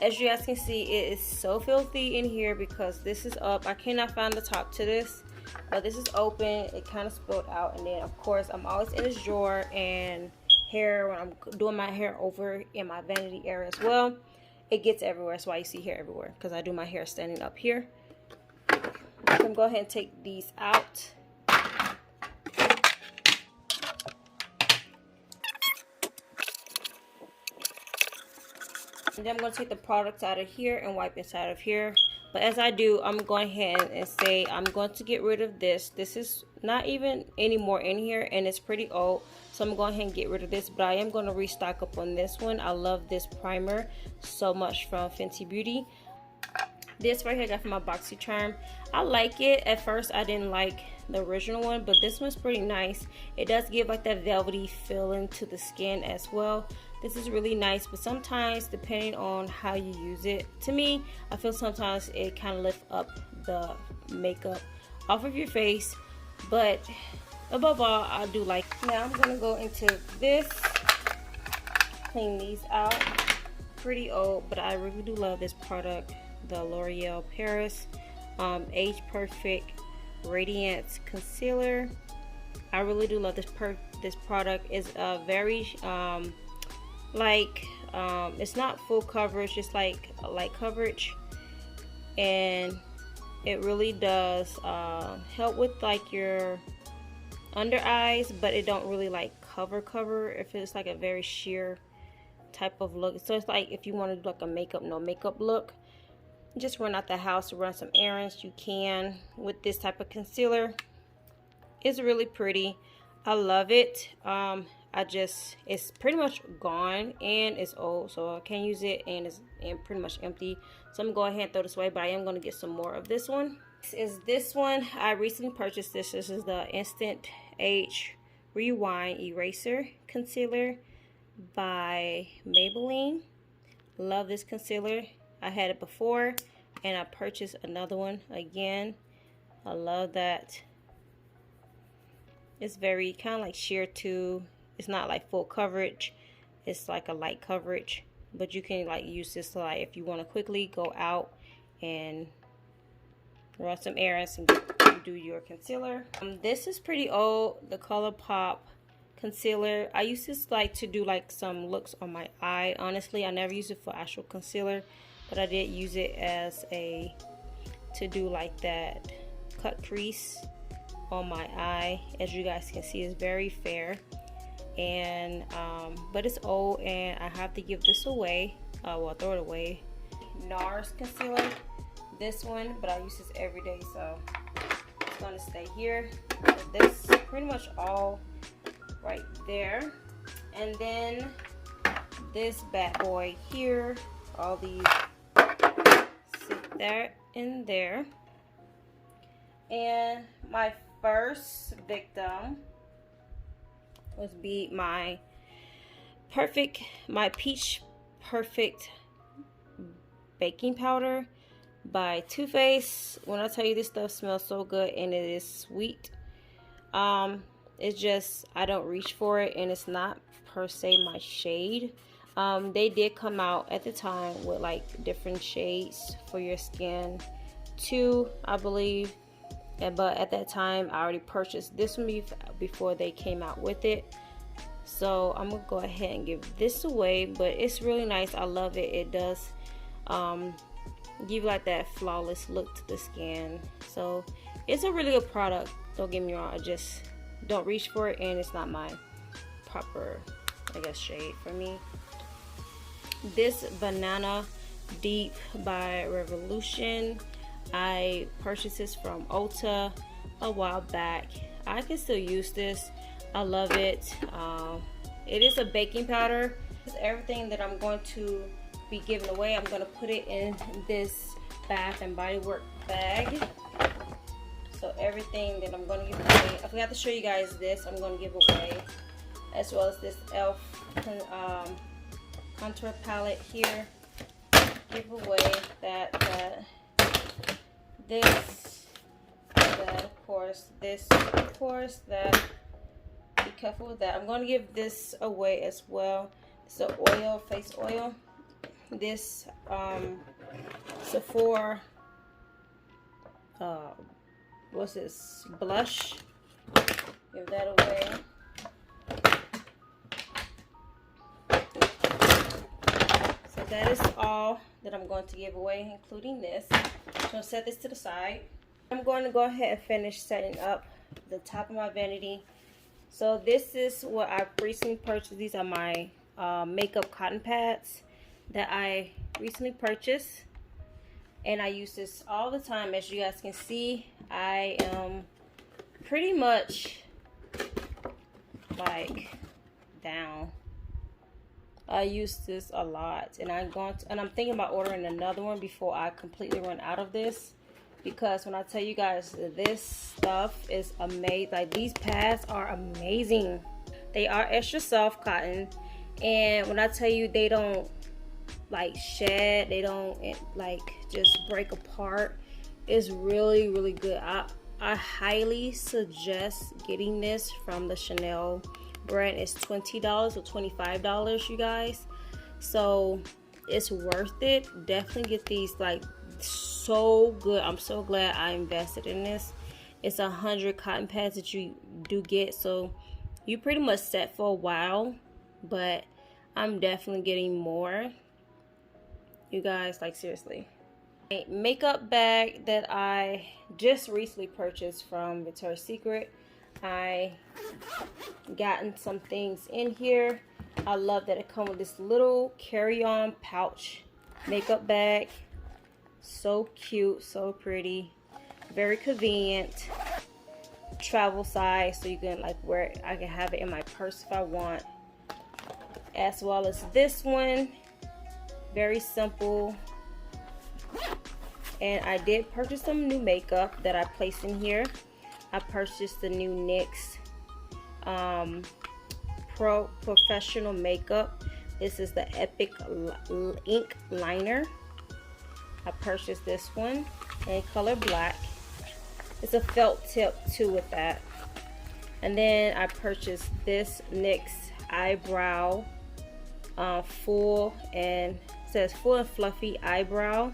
As you guys can see, it is so filthy in here because this is up. I cannot find the top to this, but this is open. It kind of spilled out, and then of course I'm always in this drawer, and hair, when I'm doing my hair over in my vanity area as well, it gets everywhere. That's why you see hair everywhere, because I do my hair standing up here. So I'm going to go ahead and take these out. And then I'm going to take the products out of here and wipe inside of here. But as I do, I'm going ahead and say I'm going to get rid of this. This is not even anymore in here, and it's pretty old. So I'm going ahead and get rid of this. But I am going to restock up on this one. I love this primer so much from Fenty Beauty. This right here I got from my BoxyCharm. I like it. At first I didn't like the original one, but this one's pretty nice. It does give like that velvety feeling to the skin as well. This is really nice, but sometimes depending on how you use it, to me, I feel sometimes it kind of lifts up the makeup off of your face. But above all, I do like. Now I'm gonna go into this, clean these out. Pretty old, but I really do love this product. The L'Oreal Paris Age Perfect Radiance Concealer. I really do love this product. Is very it's not full coverage, just like light coverage, and it really does help with like your under eyes, but it don't really like cover if it's like a very sheer type of look. So it's like if you want to do like a makeup no makeup look, just run out the house to run some errands, you can with this type of concealer. It's really pretty. I love it. It's pretty much gone and it's old, so I can't use it, and it's pretty much empty. So I'm going to go ahead and throw this away, but I am going to get some more of this one. This one. I recently purchased this. This is the Instant Age Rewind Eraser Concealer by Maybelline. Love this concealer. I had it before and I purchased another one again. I love that. It's very kind of like sheer too. It's not like full coverage. It's like a light coverage, but you can like use this to, like, if you want to quickly go out and run some errands and do your concealer. This is pretty old. The ColourPop concealer. I use this like to do like some looks on my eye. Honestly, I never use it for actual concealer, but I did use it as to do like that cut crease on my eye. As you guys can see, it's very fair, and but it's old and I have to give this away. Well, throw it away. NARS concealer, this one, but I use this every day, so it's gonna stay here. So this pretty much all right there, and then this bad boy here, all these sit there in there. And my first victim was my peach perfect baking powder by Too Faced. When I tell you this stuff smells so good and it is sweet, it's just I don't reach for it, and it's not per se my shade. They did come out at the time with like different shades for your skin too, I believe. But at that time I already purchased this one before they came out with it. So I'm gonna go ahead and give this away, but it's really nice. I love it. It does give like that flawless look to the skin. So it's a really good product. Don't get me wrong, I just don't reach for it, and it's not my proper, I guess, shade for me. This Banana Deep by Revolution, I purchased this from Ulta a while back. I can still use this. I love it. It is a baking powder. Everything that I'm going to be giving away, I'm going to put it in this Bath and Body Works bag. So everything that I'm going to give away, I forgot to show you guys this, I'm going to give away, as well as this e.l.f. contour palette here. Give away this, that, of course, this, of course, that. Be careful with that. I'm going to give this away as well. It's an oil, face oil. This Sephora, what's this, blush. Give that away. So that is all that I'm going to give away, including this. So I'm going to set this to the side. I'm going to go ahead and finish setting up the top of my vanity. So this is what I recently purchased. These are my makeup cotton pads that I recently purchased, and I use this all the time. As you guys can see, I am pretty much like down. I use this a lot, and I'm thinking about ordering another one before I completely run out of this. Because when I tell you guys, this stuff is amazing. Like, these pads are amazing. They are extra soft cotton, and when I tell you, they don't like shed, they don't like just break apart. It's really, really good. I highly suggest getting this from the Chanel brand. It's $20 or $25, you guys. So it's worth it. Definitely get these. Like, so good. I'm so glad I invested in this. It's 100 cotton pads that you do get, so you pretty much set for a while, but I'm definitely getting more, you guys. Like, seriously. A makeup bag that I just recently purchased from Victoria's Secret. I gotten some things in here. I love that it comes with this little carry-on pouch makeup bag. So cute, so pretty, very convenient, travel size, so you can like wear it. I can have it in my purse if I want, as well as this one. Very simple. And I did purchase some new makeup that I placed in here. I purchased the new NYX Pro Professional Makeup. This is the Epic Ink Liner. I purchased this one in color black. It's a felt tip too with that. And then I purchased this NYX eyebrow full, and it says full and fluffy eyebrow.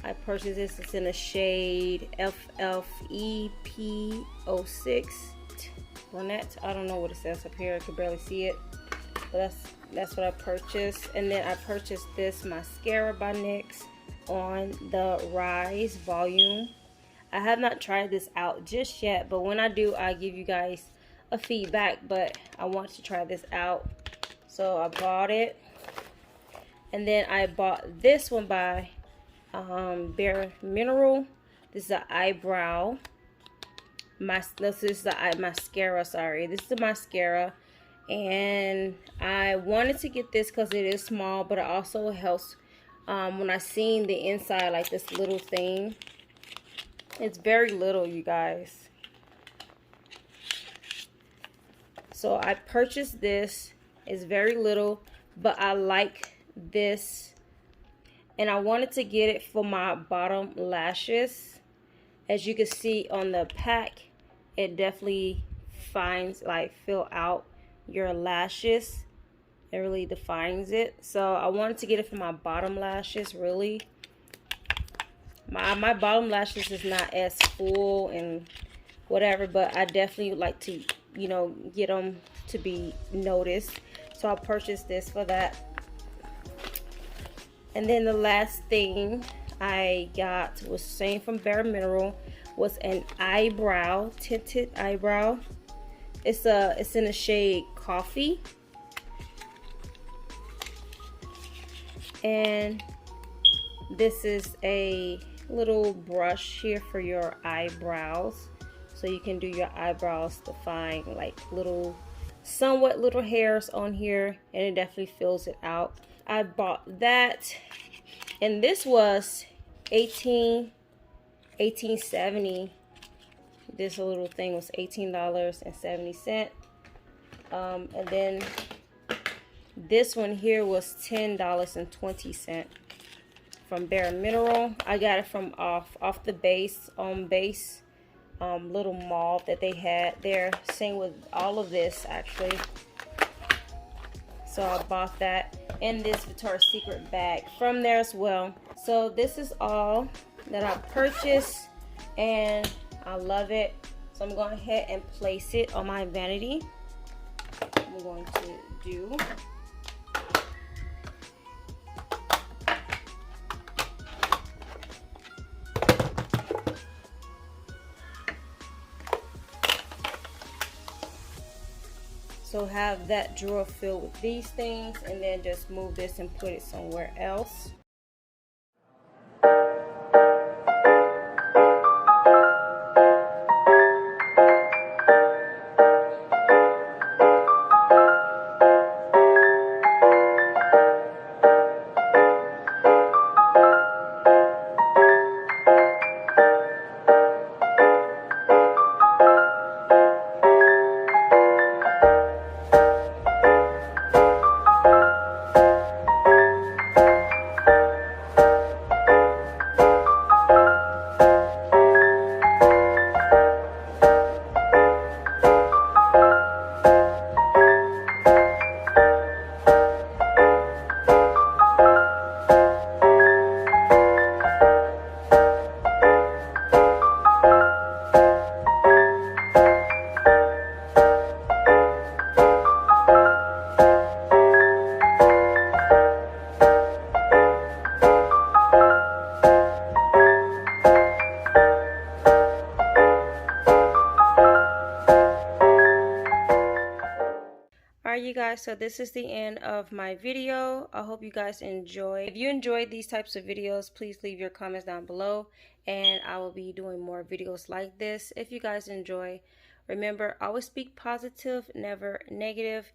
I purchased this. It's in a shade FFEP06. Lynette. I don't know what it says up here. I can barely see it. But that's what I purchased. And then I purchased this mascara by NYX on the Rise Volume. I have not tried this out just yet, but when I do, I'll give you guys a feedback. But I want to try this out, so I bought it. And then I bought this one by Bare Mineral. This is the eyebrow. This is the mascara. Sorry, this is the mascara. And I wanted to get this because it is small, but it also helps when I seen the inside, like this little thing. It's very little, you guys. So I purchased this. It's very little, but I like this. And I wanted to get it for my bottom lashes. As you can see on the pack, it definitely fill out your lashes. It really defines it. So I wanted to get it for my bottom lashes, really. My bottom lashes is not as full and whatever, but I definitely like to, you know, get them to be noticed. So I purchased this for that. And then the last thing I got was same from Bare Mineral, was an eyebrow, tinted eyebrow. It's in the shade Coffee. And this is a little brush here for your eyebrows. So you can do your eyebrows to find like somewhat little hairs on here, and it definitely fills it out. I bought that, and this was $18.70. This little thing was $18.70. And then this one here was $10.20 from Bare Mineral. I got it from off the base little mauve that they had there. Same with all of this actually. So I bought that, and this Victoria's Secret bag from there as well. So this is all that I purchased, and I love it. So I'm going ahead and place it on my vanity. I'm going to do. So have that drawer filled with these things, and then just move this and put it somewhere else. Alright, you guys, so this is the end of my video. I hope you guys enjoy. If you enjoyed these types of videos, please leave your comments down below, and I will be doing more videos like this. If you guys enjoy, remember, always speak positive, never negative.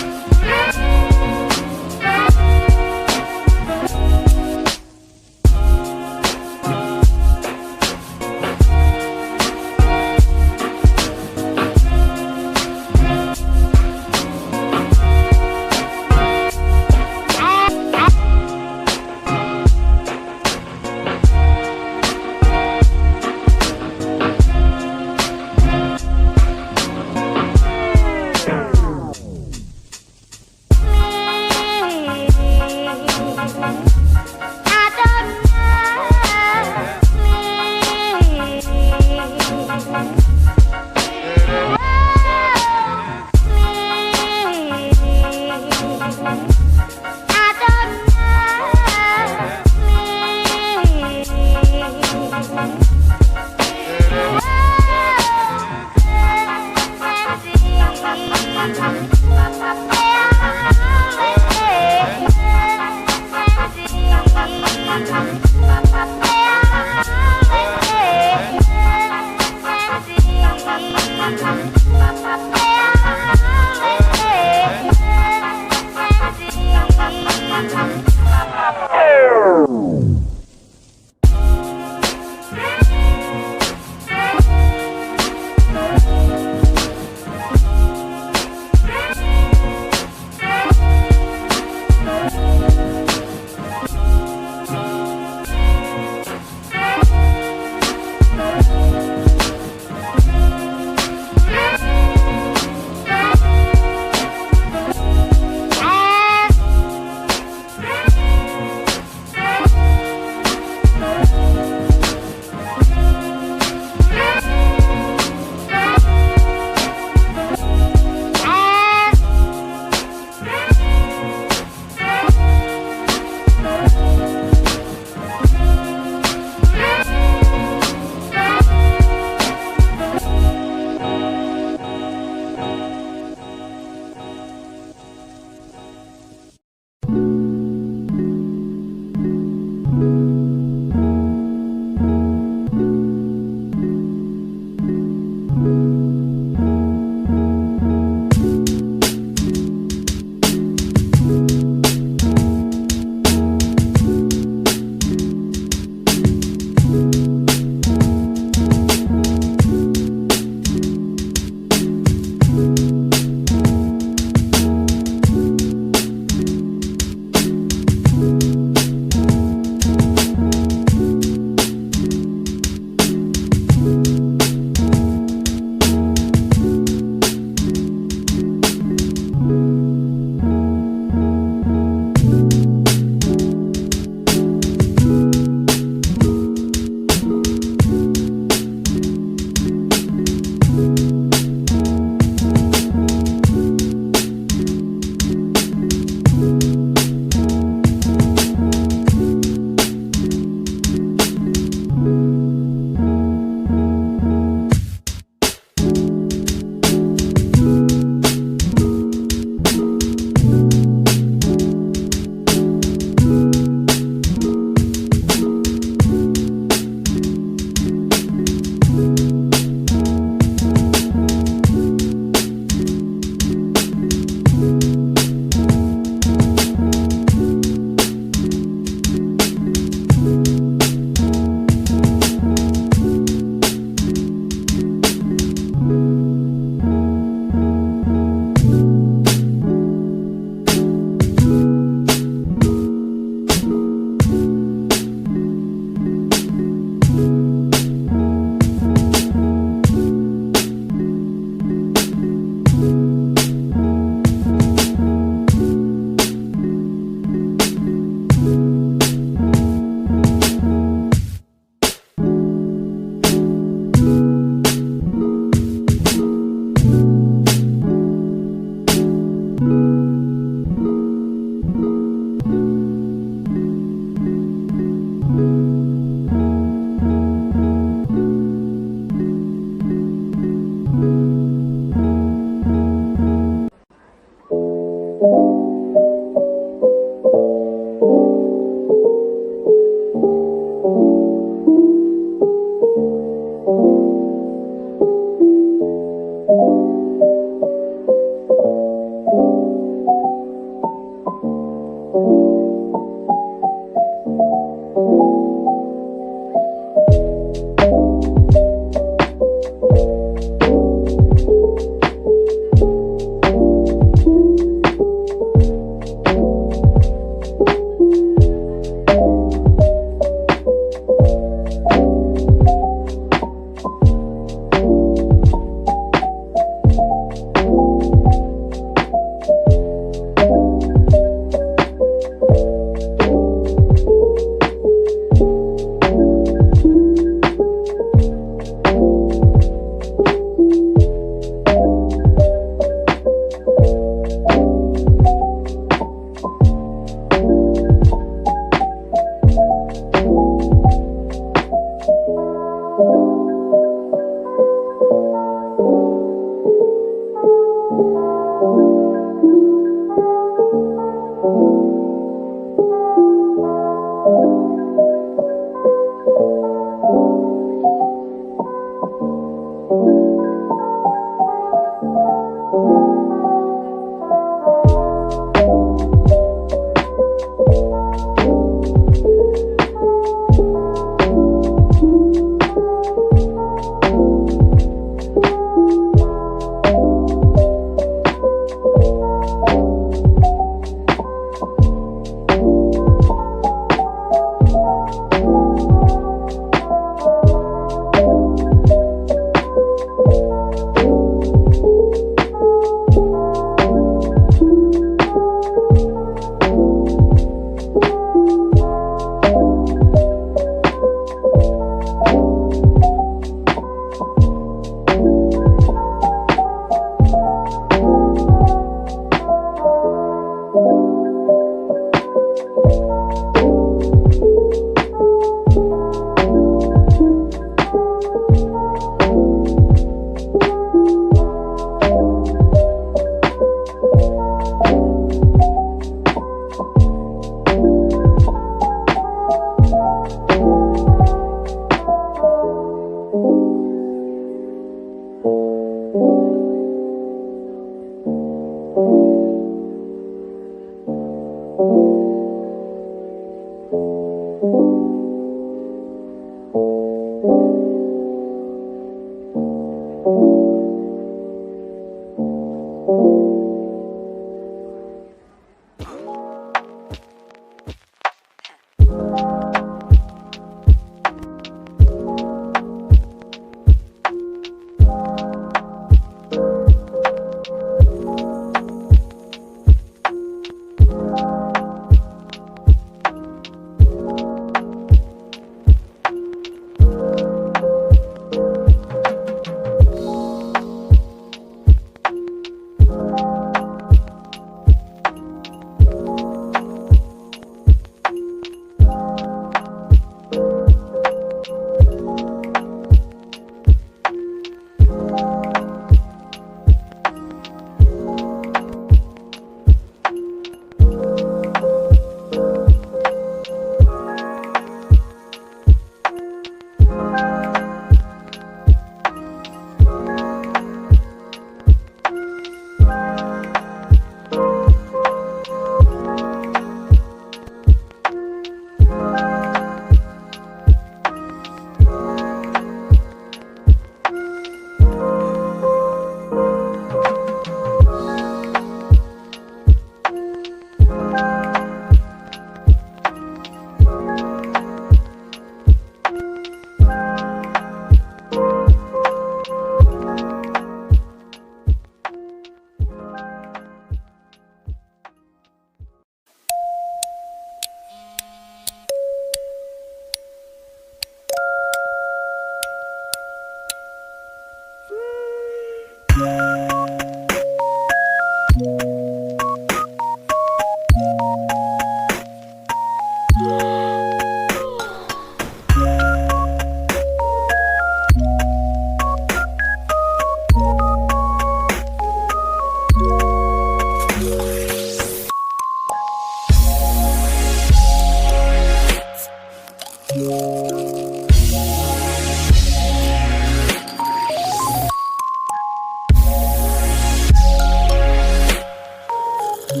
I'll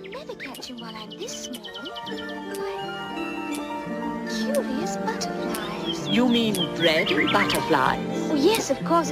never catch him while I'm this small. Curious butterflies. You mean bread and butterflies? Oh, yes, of course.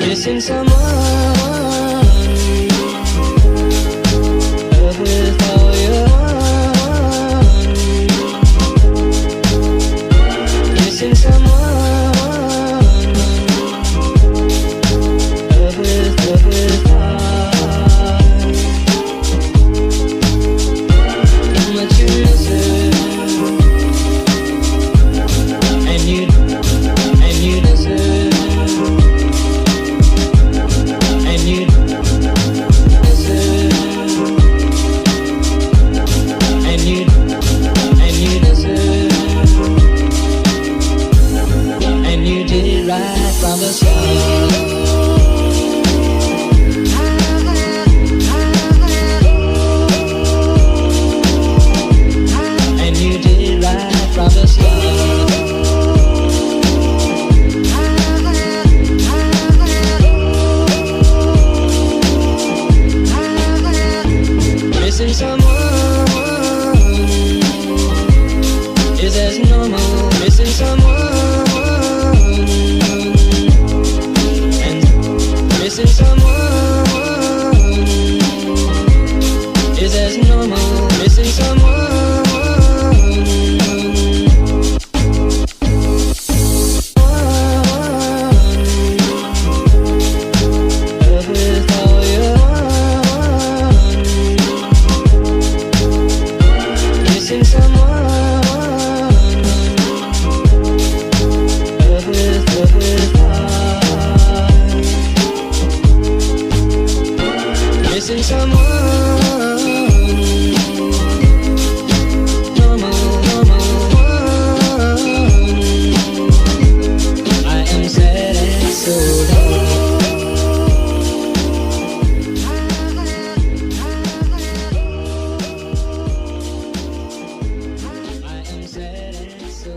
Missing someone, love with all your heart. Missing someone, love with heart. How much you miss it, and you deserve. I am sad and so I am sad and so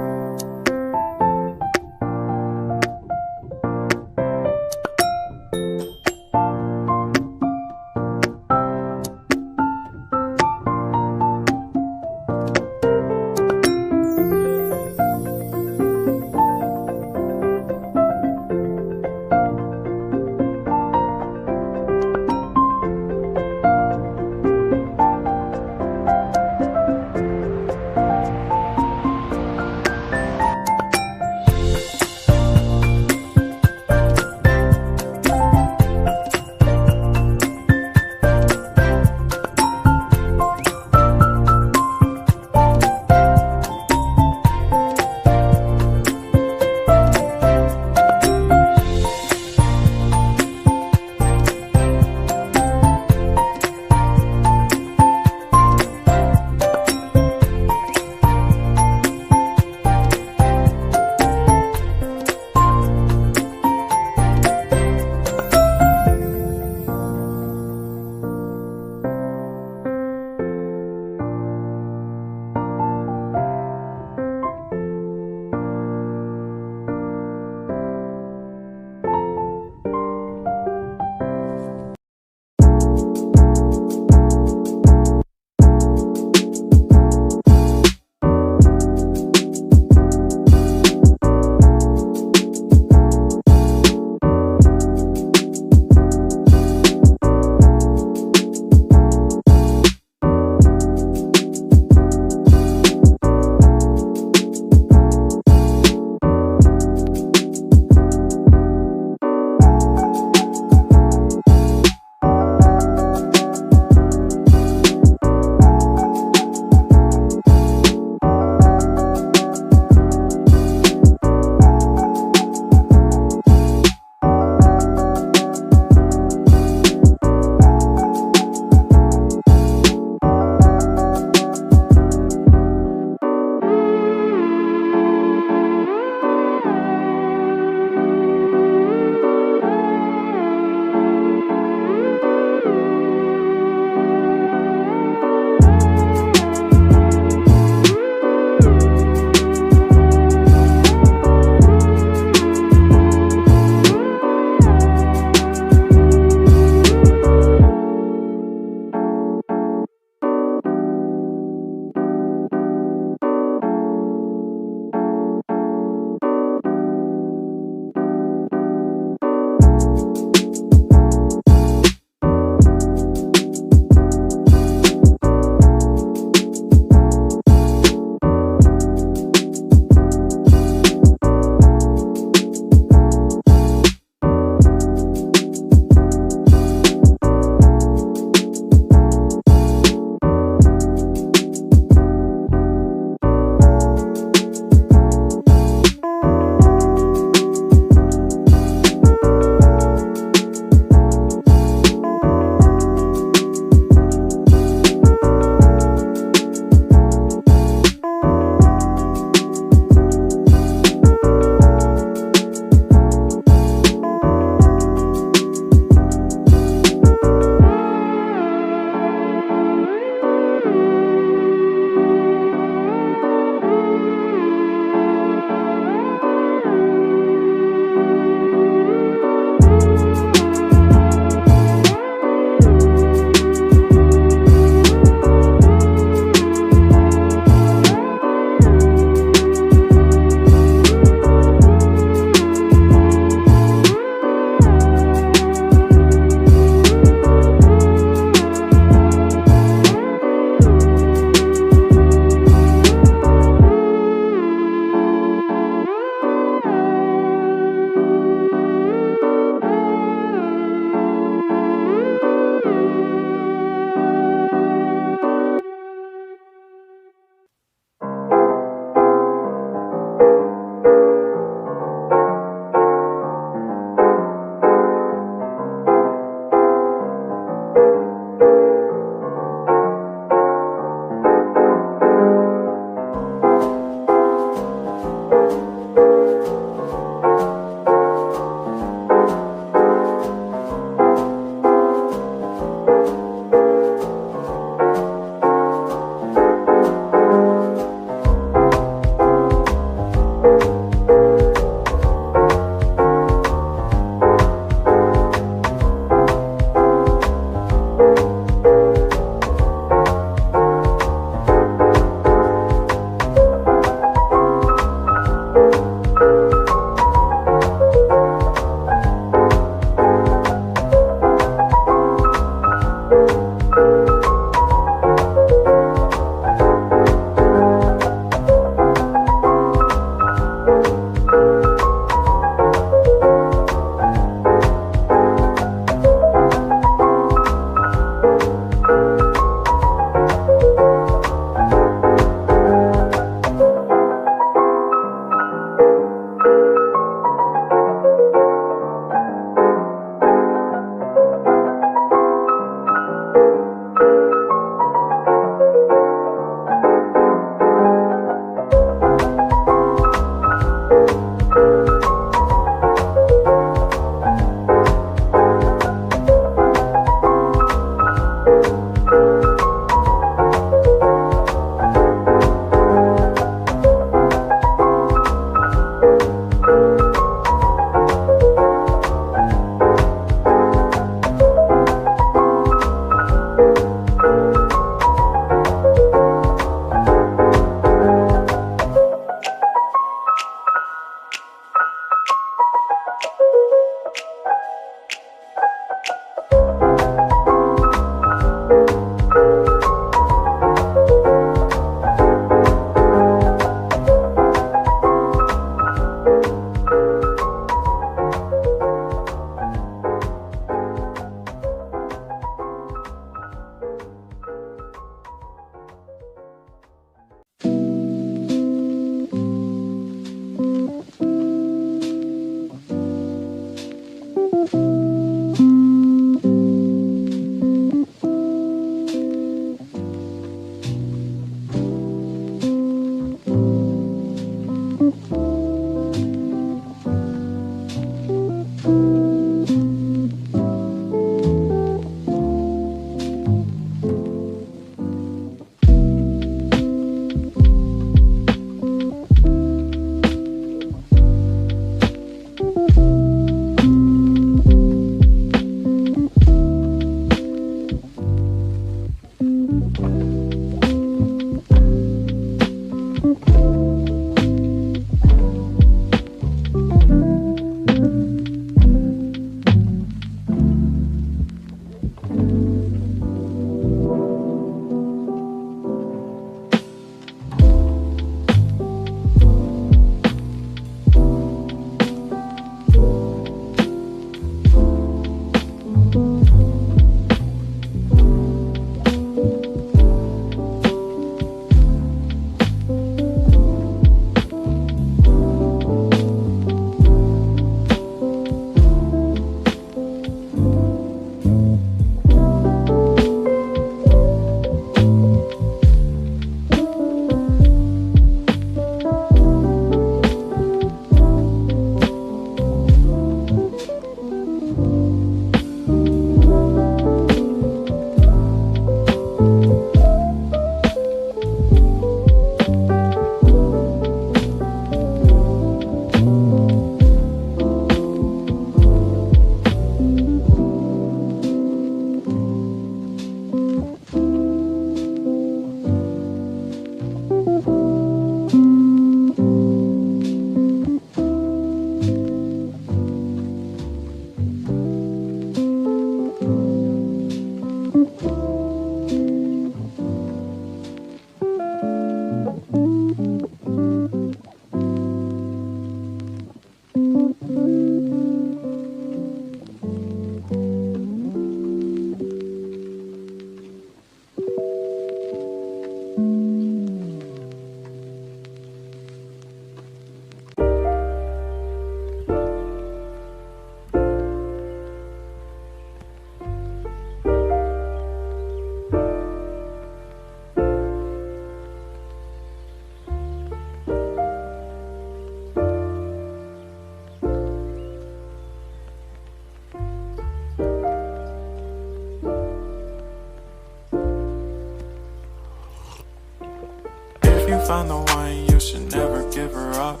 found the one, you should never give her up.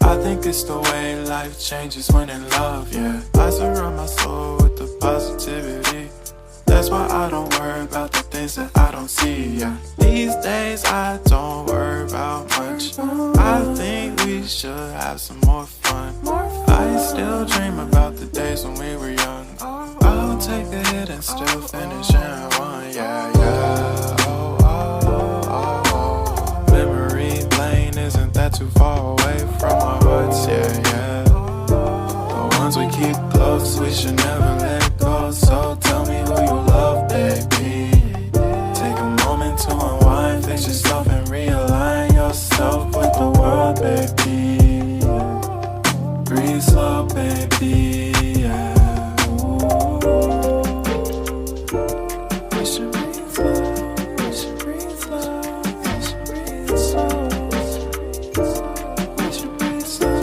I think it's the way life changes when in love, yeah. I surround my soul with the positivity. That's why I don't worry about the things that I don't see, yeah. These days I don't worry about much. I think we should have some more fun. I still dream about the days when we were young. I'll take a hit and still finish in one, yeah, yeah. Oh, oh, oh, oh. Memory lane isn't that too far away from our hearts, yeah, yeah. The ones we keep close, we should never let go. So tell me who you love, baby. Take a moment to unwind, fix yourself and realign yourself with the world, baby. Breathe slow, baby, yeah. We should breathe slow, we should breathe slow, we should breathe slow. We should breathe slow,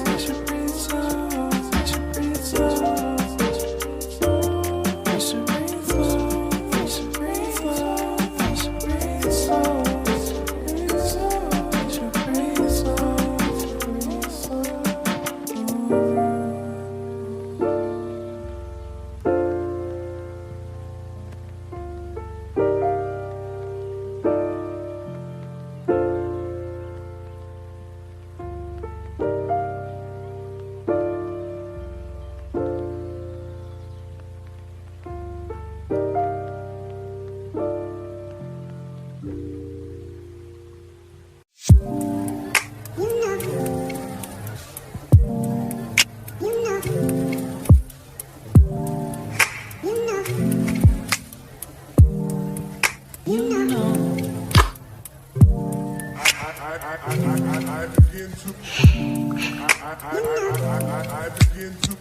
we should breathe slow, we should breathe slow. We should breathe slow, we should breathe slow, we should breathe slow. We should breathe slow, breathe slow. I begin to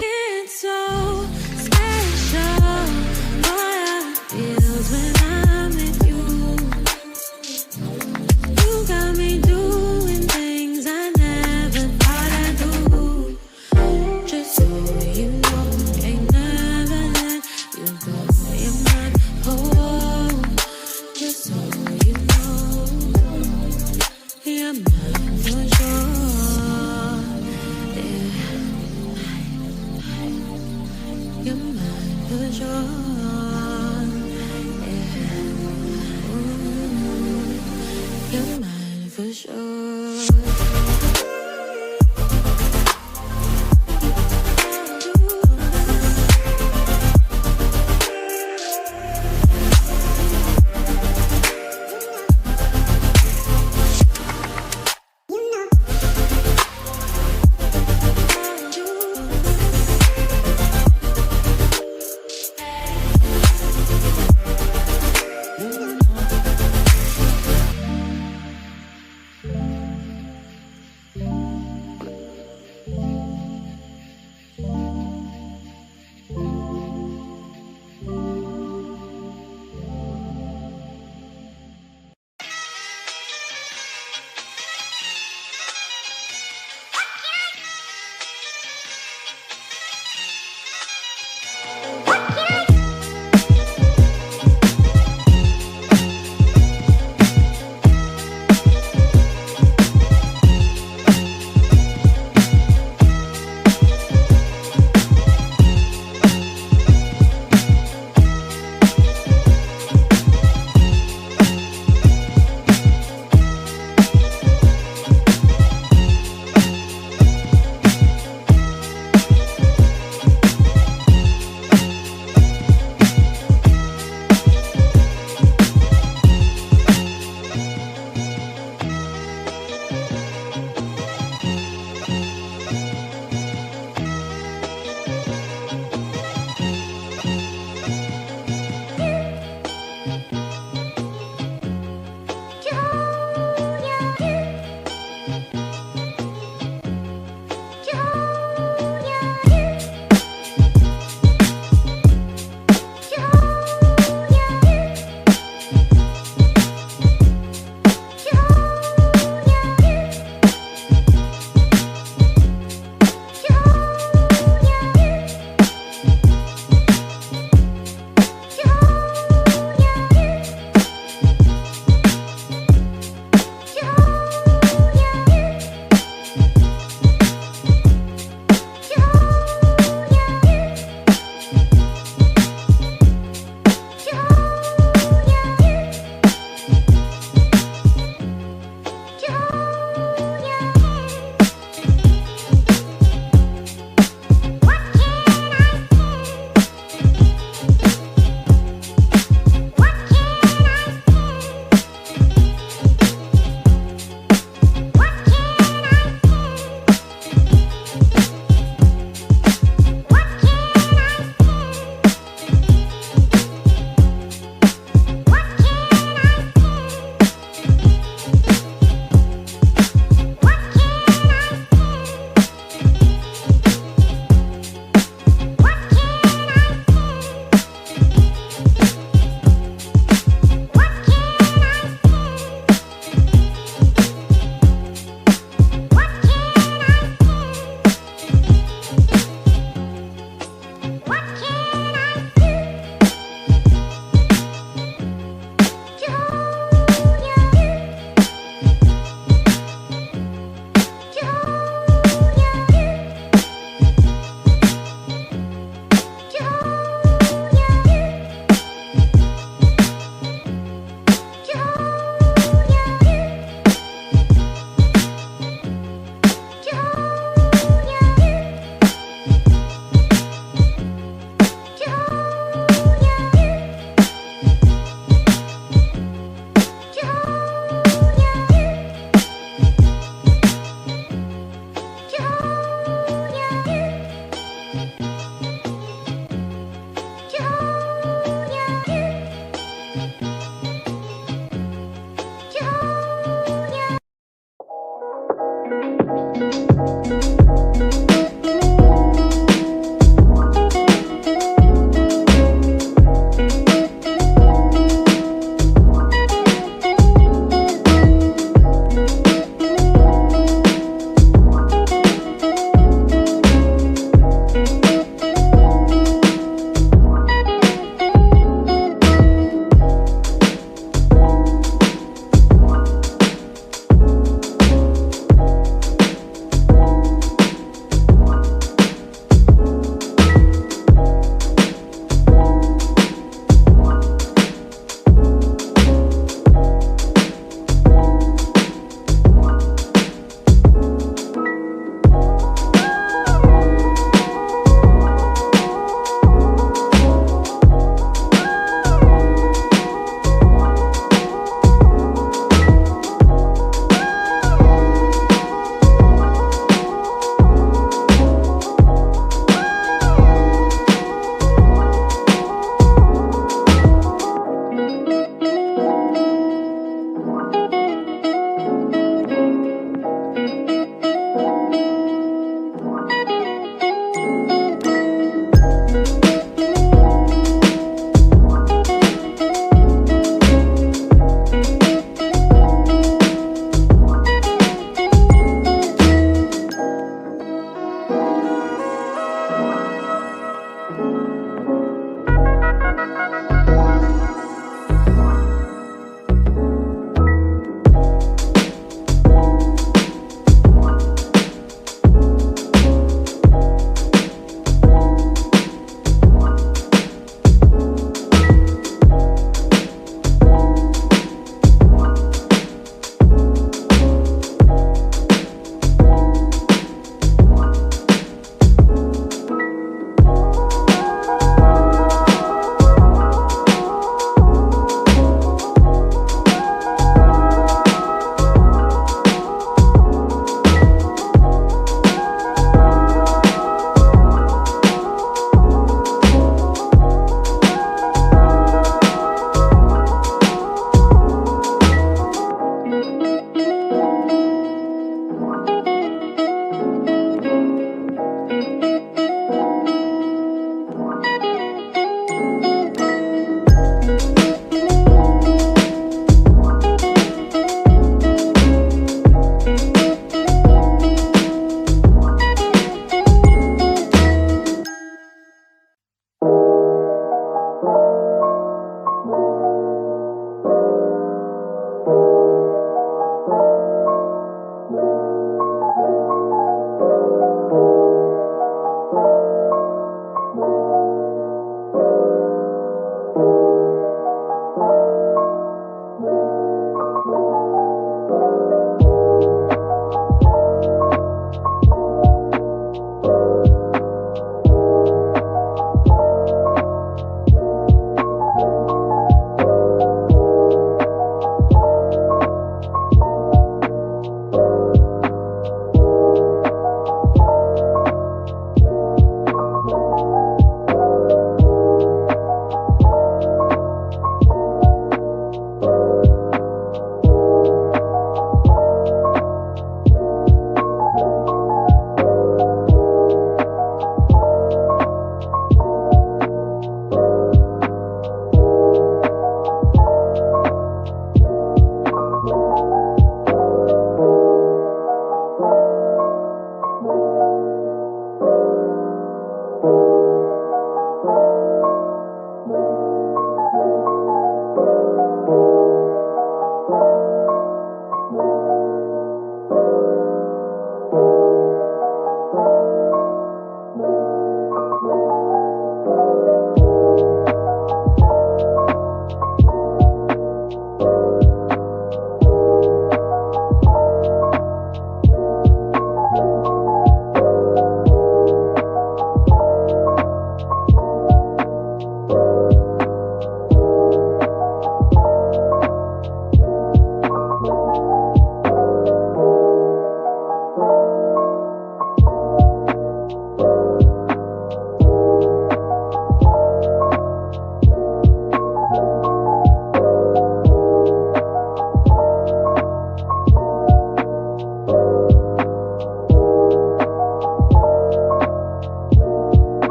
It's so special, what feels when I'm with you. You got me doing things I never thought I'd do. Just so you know, ain't never let you go. You're my home. Just so you know, you're mine for sure. You're mine for sure. Yeah. Ooh, you're mine for sure.